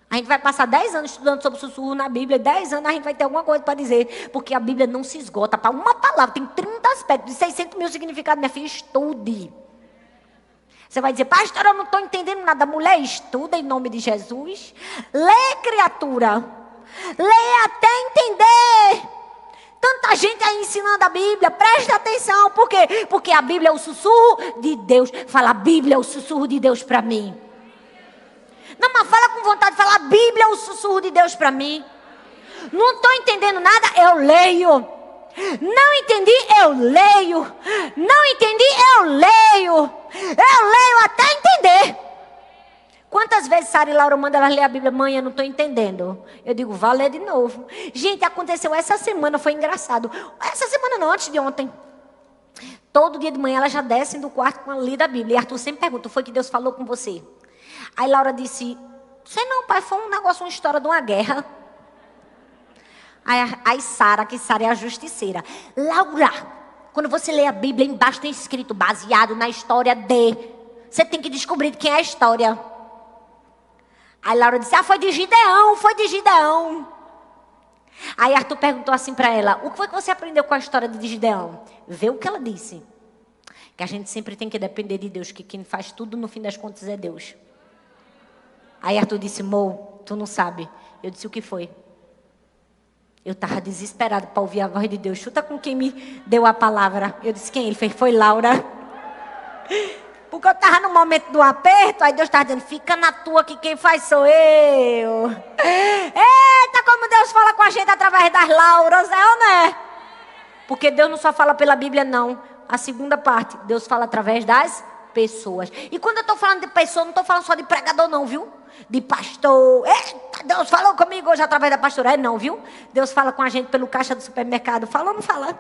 A gente vai passar 10 anos estudando sobre sussurro na Bíblia, 10 anos a gente vai ter alguma coisa para dizer, porque a Bíblia não se esgota. Para uma palavra, tem 30 aspectos, 600 mil significados. Minha filha, estude. Você vai dizer, pastor, eu não estou entendendo nada. Mulher, estuda em nome de Jesus. Lê, criatura. Lê até entender. Tanta gente aí ensinando a Bíblia. Presta atenção. Por quê? Porque a Bíblia é o sussurro de Deus. Fala, a Bíblia é o sussurro de Deus para mim. Não, mas fala com vontade. Fala, a Bíblia é o sussurro de Deus para mim. Não estou entendendo nada, eu leio. Não entendi, eu leio. Não entendi, eu leio. Eu leio até entender. Quantas vezes Sara e Laura mandam elas ler a Bíblia? Mãe, eu não estou entendendo. Eu digo, vá ler de novo. Gente, aconteceu essa semana, foi engraçado. Essa semana não, antes de ontem. Todo dia de manhã elas já descem do quarto com a lida da Bíblia. E Arthur sempre pergunta, foi que Deus falou com você? Aí Laura disse, sei não, pai, foi um negócio, uma história de uma guerra. Aí Sara, que Sara é a justiceira. Laura, quando você lê a Bíblia, embaixo tem escrito, baseado na história de... Você tem que descobrir de quem é a história. Aí Laura disse, foi de Gideão, foi de Gideão. Aí Arthur perguntou assim para ela, o que foi que você aprendeu com a história de Gideão? Vê o que ela disse. Que a gente sempre tem que depender de Deus, que quem faz tudo no fim das contas é Deus. Aí Arthur disse, Mo, tu não sabe. Eu disse, o que foi? Eu estava desesperada para ouvir a voz de Deus. Chuta com quem me deu a palavra. Eu disse, quem? Ele fez, foi Laura. Porque eu estava no momento do aperto, aí Deus estava dizendo, fica na tua que quem faz sou eu. Eita, como Deus fala com a gente através das Lauras, é ou não é? Porque Deus não só fala pela Bíblia, não. A segunda parte, Deus fala através das pessoas. E quando eu estou falando de pessoa, não estou falando só de pregador não, viu? De pastor. Eita, Deus falou comigo hoje através da pastora. Não, viu? Deus fala com a gente pelo caixa do supermercado. Fala ou não fala?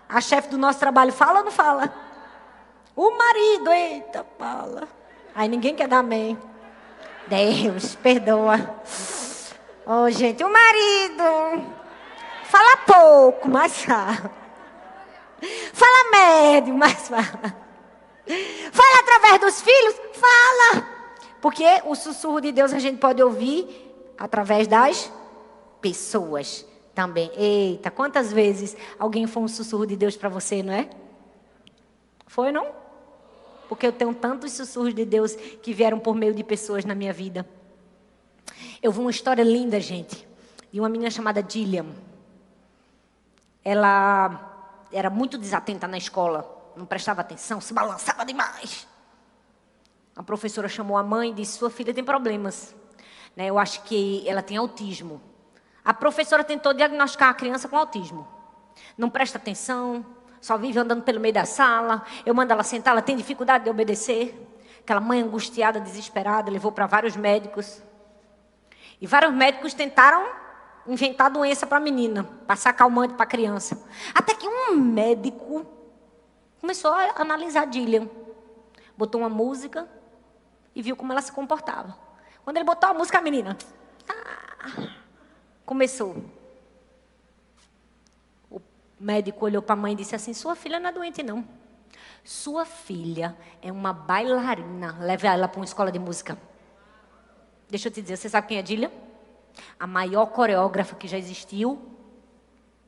A chefe do nosso trabalho fala ou não fala? O marido, eita, fala. Aí ninguém quer dar amém. Deus, perdoa. Oh, gente, o marido fala pouco, mas fala. Fala médio, mas fala. Fala através dos filhos? Fala. Porque o sussurro de Deus a gente pode ouvir através das pessoas também. Eita, quantas vezes alguém foi um sussurro de Deus para você, não é? Foi, não? Porque eu tenho tantos sussurros de Deus que vieram por meio de pessoas na minha vida. Eu vi uma história linda, gente, de uma menina chamada Gillian. Ela era muito desatenta na escola. Não prestava atenção, se balançava demais. A professora chamou a mãe e disse, sua filha tem problemas. Né, eu acho que ela tem autismo. A professora tentou diagnosticar a criança com autismo. Não presta atenção, só vive andando pelo meio da sala. Eu mando ela sentar, ela tem dificuldade de obedecer. Aquela mãe angustiada, desesperada, levou para vários médicos. E vários médicos tentaram inventar doença para a menina, passar calmante para a criança. Até que um médico começou a analisar a Gillian. Botou uma música e viu como ela se comportava. Quando ele botou a música, a menina começou. O médico olhou para a mãe e disse assim, sua filha não é doente, não. Sua filha é uma bailarina. Leve ela para uma escola de música. Deixa eu te dizer, você sabe quem é Gillian? A maior coreógrafa que já existiu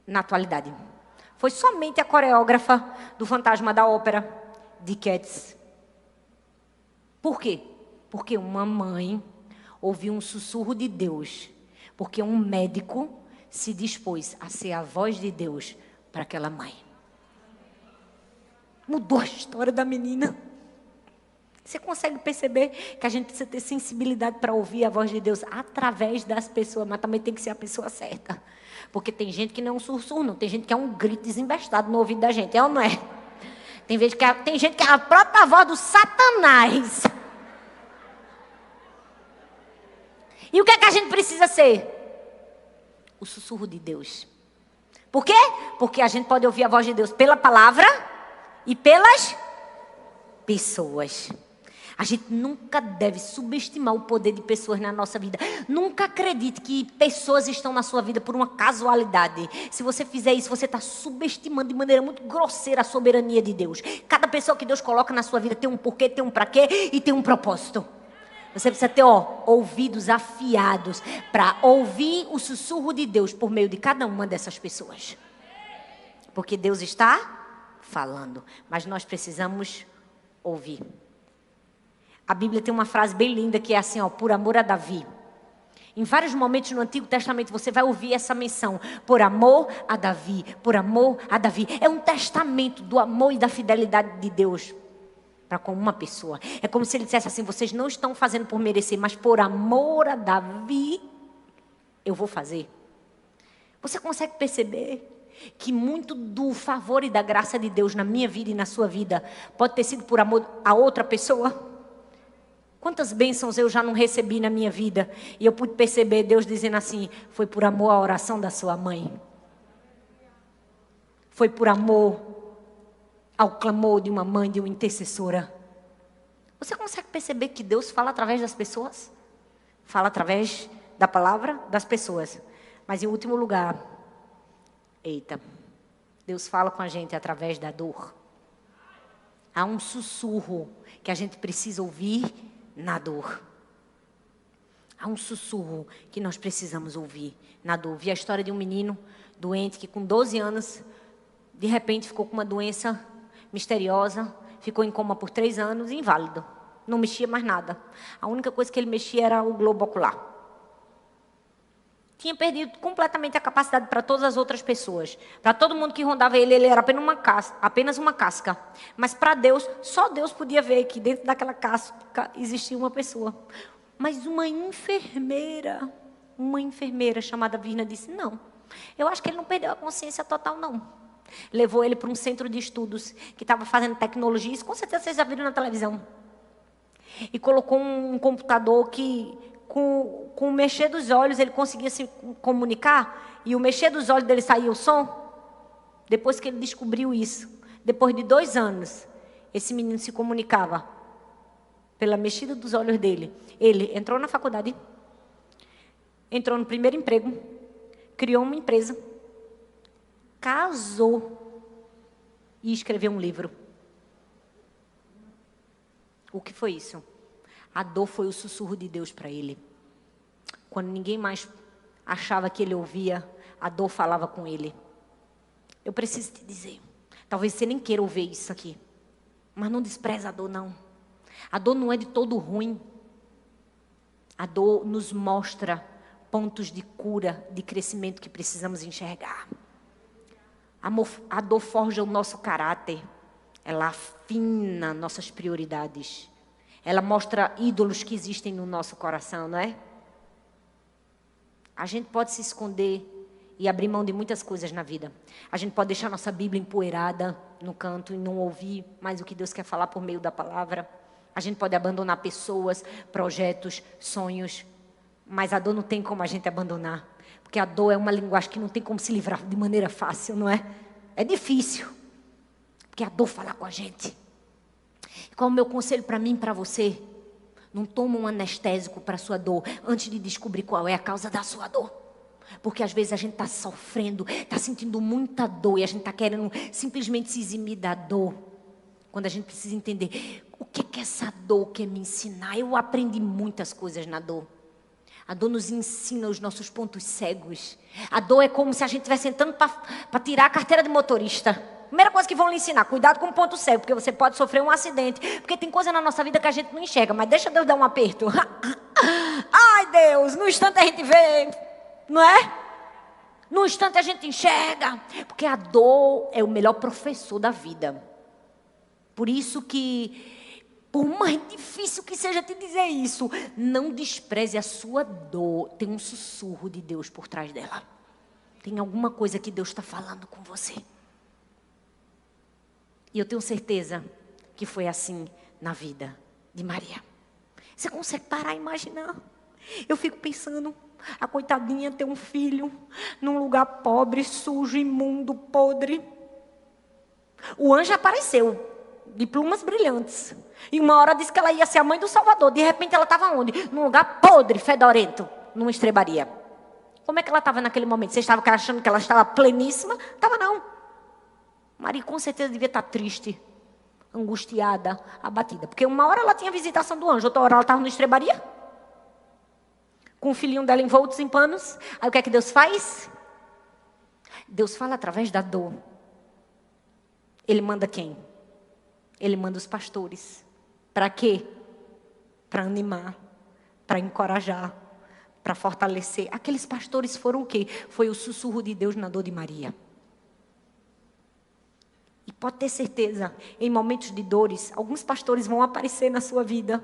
na atualidade. Foi somente a coreógrafa do Fantasma da Ópera, de Cats. Por quê? Porque uma mãe ouviu um sussurro de Deus. Porque um médico se dispôs a ser a voz de Deus para aquela mãe. Mudou a história da menina. Você consegue perceber que a gente precisa ter sensibilidade para ouvir a voz de Deus através das pessoas, mas também tem que ser a pessoa certa. Porque tem gente que não é um sussurro, não. Tem gente que é um grito desembestado no ouvido da gente, é ou não é? Tem gente que é a própria voz do Satanás. E o que é que a gente precisa ser? O sussurro de Deus. Por quê? Porque a gente pode ouvir a voz de Deus pela palavra e pelas pessoas. A gente nunca deve subestimar o poder de pessoas na nossa vida. Nunca acredite que pessoas estão na sua vida por uma casualidade. Se você fizer isso, você está subestimando de maneira muito grosseira a soberania de Deus. Cada pessoa que Deus coloca na sua vida tem um porquê, tem um pra quê e tem um propósito. Você precisa ter ouvidos afiados para ouvir o sussurro de Deus por meio de cada uma dessas pessoas. Porque Deus está falando, mas nós precisamos ouvir. A Bíblia tem uma frase bem linda que é assim, por amor a Davi. Em vários momentos no Antigo Testamento você vai ouvir essa menção, por amor a Davi, por amor a Davi. É um testamento do amor e da fidelidade de Deus para com uma pessoa. É como se ele dissesse assim, vocês não estão fazendo por merecer, mas por amor a Davi, eu vou fazer. Você consegue perceber que muito do favor e da graça de Deus na minha vida e na sua vida pode ter sido por amor a outra pessoa? Quantas bênçãos eu já não recebi na minha vida e eu pude perceber Deus dizendo assim, foi por amor à oração da sua mãe. Foi por amor ao clamor de uma mãe, de uma intercessora. Você consegue perceber que Deus fala através das pessoas? Fala através da palavra das pessoas. Mas em último lugar, Deus fala com a gente através da dor. Há um sussurro que a gente precisa ouvir na dor. Há um sussurro que nós precisamos ouvir na dor. Vi a história de um menino doente que com 12 anos, de repente ficou com uma doença misteriosa, ficou em coma por 3 anos, inválido. Não mexia mais nada. A única coisa que ele mexia era o globo ocular. Tinha perdido completamente a capacidade para todas as outras pessoas. Para todo mundo que rondava ele era apenas uma casca. Mas para Deus, só Deus podia ver que dentro daquela casca existia uma pessoa. Mas uma enfermeira chamada Virna disse, não, eu acho que ele não perdeu a consciência total, não. Levou ele para um centro de estudos que estava fazendo tecnologia, isso com certeza vocês já viram na televisão. E colocou um computador que, com o mexer dos olhos, ele conseguia se comunicar, e o mexer dos olhos dele saía o som. Depois que ele descobriu isso, depois de 2 anos, esse menino se comunicava pela mexida dos olhos dele. Ele entrou na faculdade, entrou no primeiro emprego, criou uma empresa, casou e escreveu um livro. O que foi isso? A dor foi o sussurro de Deus para ele. Quando ninguém mais achava que ele ouvia, a dor falava com ele. Eu preciso te dizer, talvez você nem queira ouvir isso aqui, mas não despreza a dor, não. A dor não é de todo ruim. A dor nos mostra pontos de cura, de crescimento que precisamos enxergar. A dor forja o nosso caráter. Ela afina nossas prioridades. Ela mostra ídolos que existem no nosso coração, não é? A gente pode se esconder e abrir mão de muitas coisas na vida. A gente pode deixar nossa Bíblia empoeirada no canto e não ouvir mais o que Deus quer falar por meio da palavra. A gente pode abandonar pessoas, projetos, sonhos. Mas a dor não tem como a gente abandonar. Porque a dor é uma linguagem que não tem como se livrar de maneira fácil, não é? É difícil. Porque a dor fala com a gente. Qual é o meu conselho para mim e para você? Não toma um anestésico para a sua dor antes de descobrir qual é a causa da sua dor. Porque às vezes a gente está sofrendo, está sentindo muita dor e a gente está querendo simplesmente se eximir da dor. Quando a gente precisa entender o que essa dor quer me ensinar. Eu aprendi muitas coisas na dor. A dor nos ensina os nossos pontos cegos. A dor é como se a gente estivesse tentando para tirar a carteira de motorista. Primeira coisa que vão lhe ensinar, cuidado com o ponto cego, porque você pode sofrer um acidente. Porque tem coisa na nossa vida que a gente não enxerga, mas deixa Deus dar um aperto. Ai, Deus, no instante a gente vê, não é? No instante a gente enxerga. Porque a dor é o melhor professor da vida. Por isso que, por mais difícil que seja te dizer isso, não despreze a sua dor. Tem um sussurro de Deus por trás dela. Tem alguma coisa que Deus está falando com você. E eu tenho certeza que foi assim na vida de Maria. Você consegue parar e imaginar? Eu fico pensando, a coitadinha ter um filho num lugar pobre, sujo, imundo, podre. O anjo apareceu. de plumas brilhantes. E uma hora disse que ela ia ser a mãe do Salvador. De repente ela estava onde? Num lugar podre, fedorento, numa estrebaria. Como é que ela estava naquele momento? Você estava achando que ela estava pleníssima? Estava não. Maria com certeza devia estar triste, angustiada, abatida. Porque uma hora ela tinha visitação do anjo, outra hora ela estava numa estrebaria. Com o filhinho dela envoltos em panos. Aí o que é que Deus faz? Deus fala através da dor. Ele manda quem? Ele manda os pastores. Para quê? Para animar, para encorajar, para fortalecer. Aqueles pastores foram o quê? Foi o sussurro de Deus na dor de Maria. E pode ter certeza, em momentos de dores, alguns pastores vão aparecer na sua vida.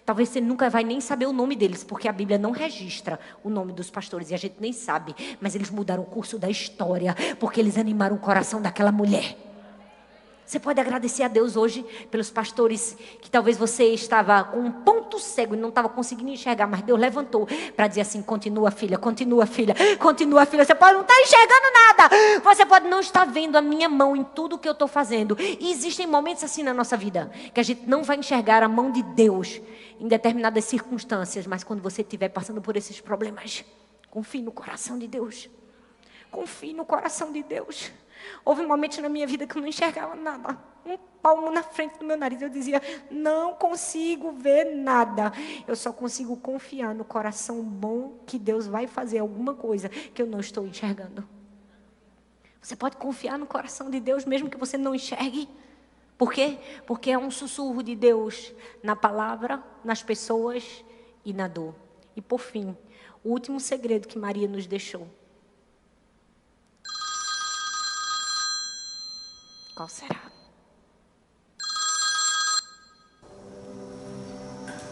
Talvez você nunca vai nem saber o nome deles, porque a Bíblia não registra o nome dos pastores, e a gente nem sabe. Mas eles mudaram o curso da história, porque eles animaram o coração daquela mulher. Você pode agradecer a Deus hoje pelos pastores que talvez você estava com um ponto cego e não estava conseguindo enxergar, mas Deus levantou para dizer assim: continua filha, continua filha, continua filha. Você pode não estar enxergando nada, você pode não estar vendo a minha mão em tudo que eu estou fazendo. E existem momentos assim na nossa vida, que a gente não vai enxergar a mão de Deus em determinadas circunstâncias, mas quando você estiver passando por esses problemas, confie no coração de Deus. Confie no coração de Deus. Houve momentos na minha vida que eu não enxergava nada. Um palmo na frente do meu nariz. Eu dizia, não consigo ver nada. Eu só consigo confiar no coração bom que Deus vai fazer alguma coisa que eu não estou enxergando. Você pode confiar no coração de Deus mesmo que você não enxergue. Por quê? Porque é um sussurro de Deus na palavra, nas pessoas e na dor. E por fim, o último segredo que Maria nos deixou. Qual será?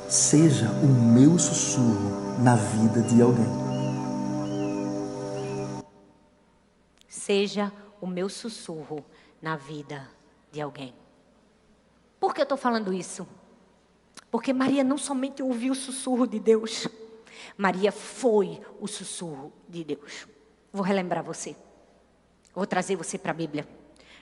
Seja o meu sussurro na vida de alguém. Seja o meu sussurro na vida de alguém. Por que eu estou falando isso? Porque Maria não somente ouviu o sussurro de Deus, Maria foi o sussurro de Deus. Vou relembrar você. Vou trazer você para a Bíblia.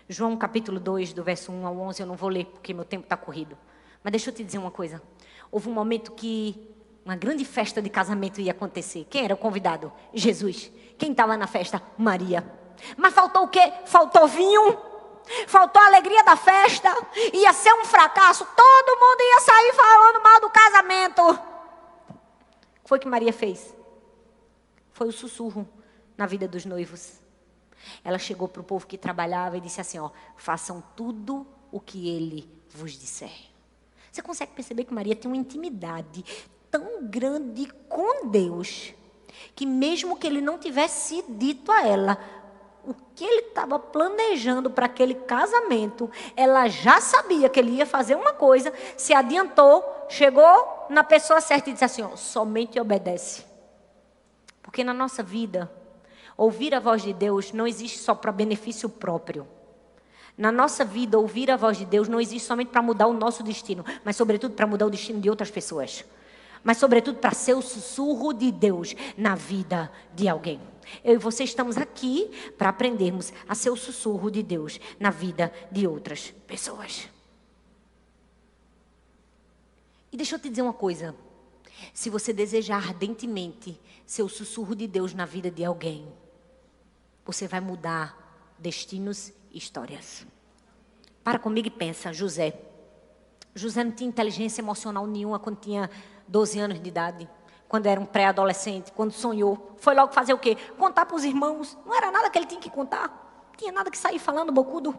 João capítulo 2, do verso 1 ao 11, eu não vou ler porque meu tempo está corrido. Mas deixa eu te dizer uma coisa. Houve um momento que uma grande festa de casamento ia acontecer. Quem era o convidado? Jesus. Quem estava na festa? Maria. Mas faltou o quê? Faltou vinho. Faltou a alegria da festa. Ia ser um fracasso. Todo mundo ia sair falando mal do casamento. O que foi que Maria fez? Foi o sussurro na vida dos noivos. Ela chegou para o povo que trabalhava e disse assim, ó, façam tudo o que ele vos disser. Você consegue perceber que Maria tem uma intimidade tão grande com Deus, que mesmo que ele não tivesse dito a ela o que ele estava planejando para aquele casamento, ela já sabia que ele ia fazer uma coisa, se adiantou, chegou na pessoa certa e disse assim, ó, somente obedece. Porque na nossa vida, ouvir a voz de Deus não existe só para benefício próprio. Na nossa vida, ouvir a voz de Deus não existe somente para mudar o nosso destino, mas sobretudo para mudar o destino de outras pessoas. Mas sobretudo para ser o sussurro de Deus na vida de alguém. Eu e você estamos aqui para aprendermos a ser o sussurro de Deus na vida de outras pessoas. E deixa eu te dizer uma coisa. Se você desejar ardentemente ser o sussurro de Deus na vida de alguém, você vai mudar destinos e histórias. Para comigo e pensa, José. José não tinha inteligência emocional nenhuma quando tinha 12 anos de idade. Quando era um pré-adolescente, quando sonhou. Foi logo fazer o quê? Contar para os irmãos. Não era nada que ele tinha que contar. Não tinha nada que sair falando bocudo.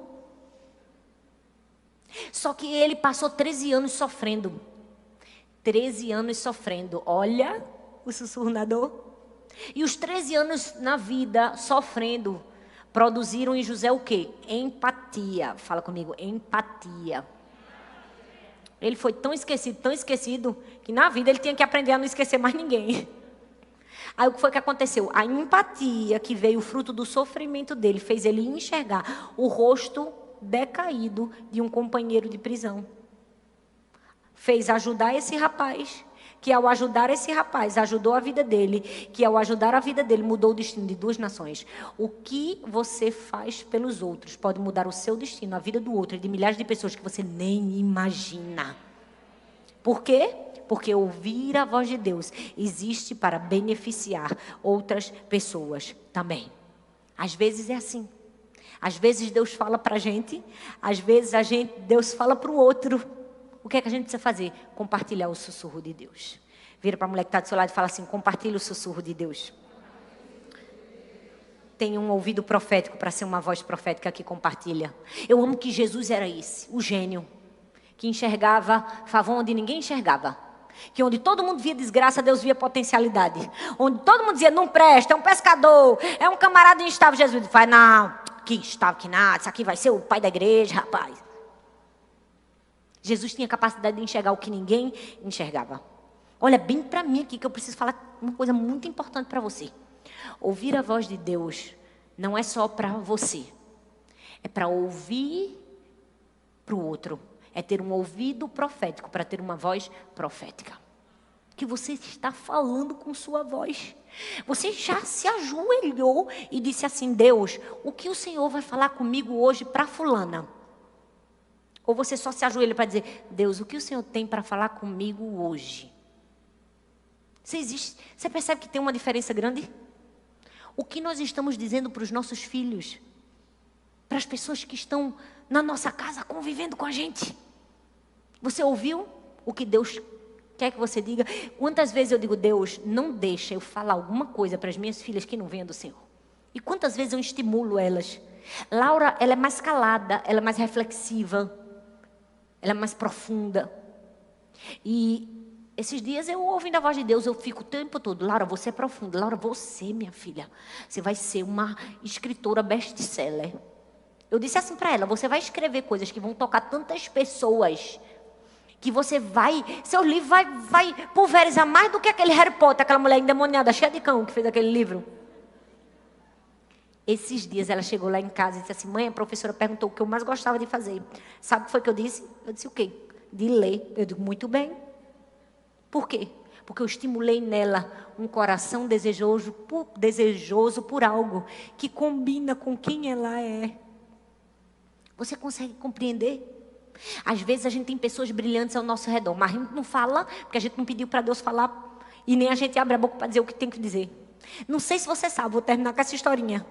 Só que ele passou 13 anos sofrendo. 13 anos sofrendo. Olha o sussurro na dor. E os 13 anos na vida sofrendo produziram em José o quê? Empatia. Fala comigo, empatia. Ele foi tão esquecido, que na vida ele tinha que aprender a não esquecer mais ninguém. Aí o que foi que aconteceu? A empatia que veio fruto do sofrimento dele fez ele enxergar o rosto decaído de um companheiro de prisão. Fez ajudar esse rapaz que ao ajudar esse rapaz, ajudou a vida dele, que ao ajudar a vida dele, mudou o destino de 2 nações. O que você faz pelos outros pode mudar o seu destino, a vida do outro e de milhares de pessoas que você nem imagina. Por quê? Porque ouvir a voz de Deus existe para beneficiar outras pessoas também. Às vezes é assim. Às vezes Deus fala para a gente, às vezes Deus fala para o outro. O que é que a gente precisa fazer? Compartilhar o sussurro de Deus. Vira para a mulher que está do seu lado e fala assim, compartilha o sussurro de Deus. Tem um ouvido profético para ser uma voz profética que compartilha. Eu amo que Jesus era esse, o gênio, que enxergava favor onde ninguém enxergava. Que onde todo mundo via desgraça, Deus via potencialidade. Onde todo mundo dizia, não presta, é um pescador, é um camarada instável. Jesus faz, não, que instável, que nada, isso aqui vai ser o pai da igreja, rapaz. Jesus tinha capacidade de enxergar o que ninguém enxergava. Olha bem para mim aqui, que eu preciso falar uma coisa muito importante para você. Ouvir a voz de Deus não é só para você. É para ouvir para o outro. É ter um ouvido profético para ter uma voz profética. Que você está falando com sua voz. Você já se ajoelhou e disse assim, Deus, o que o Senhor vai falar comigo hoje para fulana? Ou você só se ajoelha para dizer, Deus, o que o Senhor tem para falar comigo hoje? Você percebe que tem uma diferença grande? O que nós estamos dizendo para os nossos filhos? Para as pessoas que estão na nossa casa convivendo com a gente? Você ouviu o que Deus quer que você diga? Quantas vezes eu digo, Deus, não deixa eu falar alguma coisa para as minhas filhas que não venha do Senhor? E quantas vezes eu estimulo elas? Laura, ela é mais calada, ela é mais reflexiva. Ela é mais profunda. E esses dias eu ouvindo a voz de Deus, eu fico o tempo todo, Laura, você é profunda. Laura, você, minha filha, você vai ser uma escritora best-seller. Eu disse assim para ela, você vai escrever coisas que vão tocar tantas pessoas, que você vai, seu livro vai pulverizar mais do que aquele Harry Potter, aquela mulher endemoniada, cheia de cão, que fez aquele livro. Esses dias ela chegou lá em casa e disse assim, mãe, a professora perguntou o que eu mais gostava de fazer. Sabe o que foi que eu disse? Eu disse o quê? De ler. Eu digo, muito bem. Por quê? Porque eu estimulei nela um coração desejoso por algo que combina com quem ela é. Você consegue compreender? Às vezes a gente tem pessoas brilhantes ao nosso redor, mas a gente não fala, porque a gente não pediu para Deus falar, e nem a gente abre a boca para dizer o que tem que dizer. Não sei se você sabe, vou terminar com essa historinha.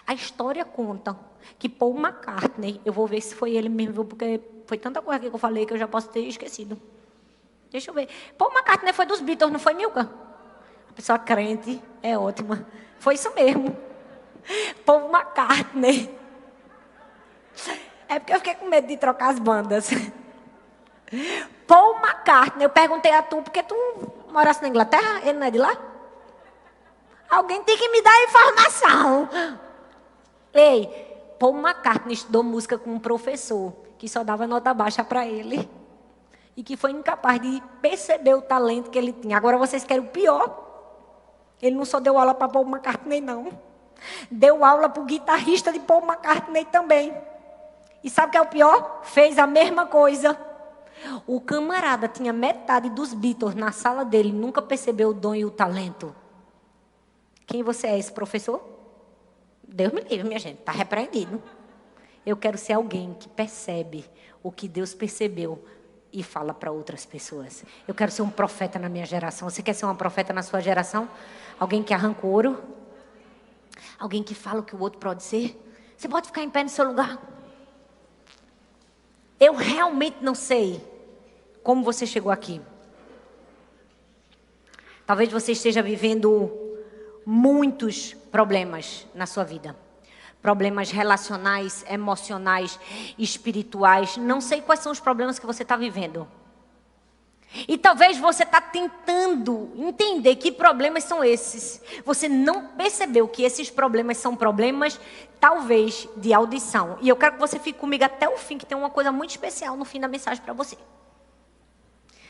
A história conta que Paul McCartney, eu vou ver se foi ele mesmo, porque foi tanta coisa que eu falei que eu já posso ter esquecido. Deixa eu ver. Paul McCartney foi dos Beatles, não foi, Milka? A pessoa crente é ótima. Foi isso mesmo. Paul McCartney. É porque eu fiquei com medo de trocar as bandas. Paul McCartney, eu perguntei a tu, porque tu morasse na Inglaterra? Ele não é de lá? Alguém tem que me dar informação. Ei, Paul McCartney estudou música com um professor que só dava nota baixa para ele e que foi incapaz de perceber o talento que ele tinha. Agora vocês querem o pior? Ele não só deu aula para Paul McCartney, não. Deu aula para o guitarrista de Paul McCartney também. E sabe o que é o pior? Fez a mesma coisa. O camarada tinha metade dos Beatles na sala dele, nunca percebeu o dom e o talento. Quem você é, esse professor? Deus me livre, minha gente, está repreendido. Eu quero ser alguém que percebe o que Deus percebeu e fala para outras pessoas. Eu quero ser um profeta na minha geração. Você quer ser uma profeta na sua geração? Alguém que arranca o ouro? Alguém que fala o que o outro pode ser? Você pode ficar em pé no seu lugar? Eu realmente não sei como você chegou aqui. Talvez você esteja vivendo muitos problemas na sua vida. Problemas relacionais, emocionais, espirituais. Não sei quais são os problemas que você está vivendo. E talvez você está tentando entender que problemas são esses. Você não percebeu que esses problemas são problemas, talvez, de audição. E eu quero que você fique comigo até o fim, que tem uma coisa muito especial no fim da mensagem para você.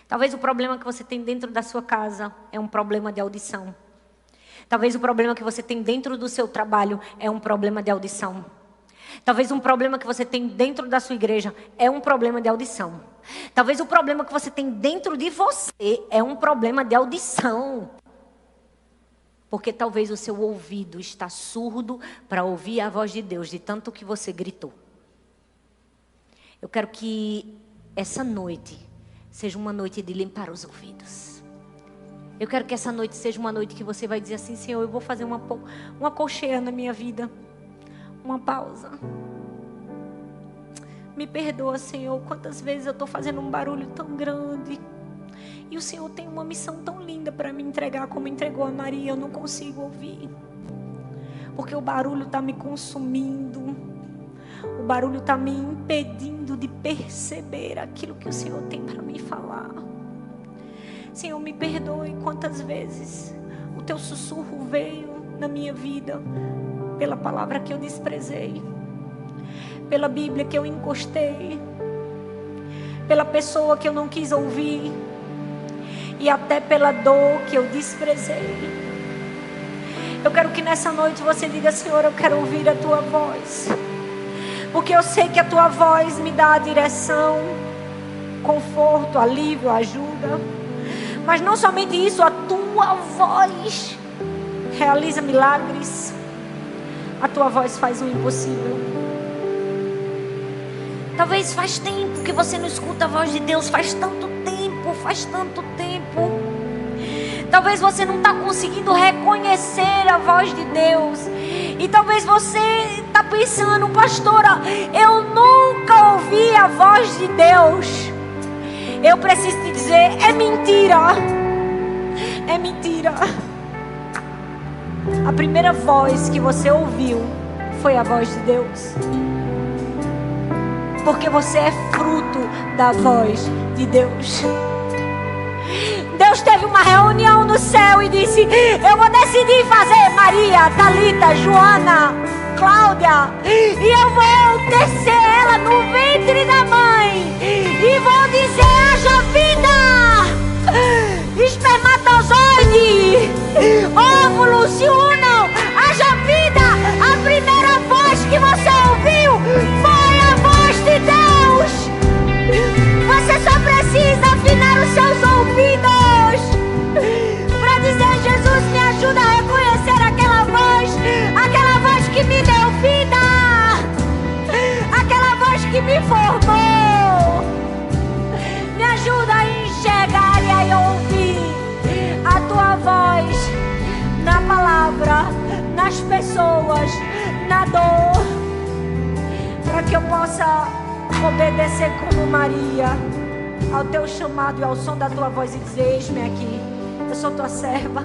Talvez o problema que você tem dentro da sua casa é um problema de audição. Talvez o problema que você tem dentro do seu trabalho é um problema de audição. Talvez um problema que você tem dentro da sua igreja é um problema de audição. Talvez o problema que você tem dentro de você é um problema de audição. Porque talvez o seu ouvido está surdo para ouvir a voz de Deus, de tanto que você gritou. Eu quero que essa noite seja uma noite de limpar os ouvidos. Eu quero que essa noite seja uma noite que você vai dizer assim: Senhor, eu vou fazer uma colcheia na minha vida. Uma pausa. Me perdoa, Senhor, quantas vezes eu estou fazendo um barulho tão grande. E o Senhor tem uma missão tão linda para me entregar, como entregou a Maria. Eu não consigo ouvir. Porque o barulho está me consumindo. O barulho está me impedindo de perceber aquilo que o Senhor tem para me falar. Senhor, me perdoe quantas vezes o teu sussurro veio na minha vida pela palavra que eu desprezei, pela Bíblia que eu encostei, pela pessoa que eu não quis ouvir e até pela dor que eu desprezei. Eu quero que nessa noite você diga: Senhor, eu quero ouvir a tua voz, porque eu sei que a tua voz me dá a direção, conforto, alívio, ajuda. Mas não somente isso, a tua voz realiza milagres. A tua voz faz o impossível. Talvez faz tempo que você não escuta a voz de Deus. Faz tanto tempo, faz tanto tempo. Talvez você não está conseguindo reconhecer a voz de Deus. E talvez você está pensando: pastora, eu nunca ouvi a voz de Deus. Eu preciso te dizer: é mentira. É mentira. A primeira voz que você ouviu foi a voz de Deus. Porque você é fruto da voz de Deus. Deus teve uma reunião no céu e disse: eu vou decidir fazer Maria, Thalita, Joana, Cláudia, e eu vou descer ela no ventre da mãe e vou dizer: haja vida, espermatozoide, óvulo, se unam, haja vida. A primeira voz que você ouviu foi a voz de Deus. Você só precisa afinar os seus ouvidos para dizer: Jesus, me ajuda a reconhecer aquela voz que me deu vida, aquela voz que me formou. Me ajuda a enxergar e a ouvir a tua voz na palavra, nas pessoas, na dor, para que eu possa obedecer como Maria ao teu chamado e ao som da tua voz e dizer: eis-me aqui, eu sou tua serva.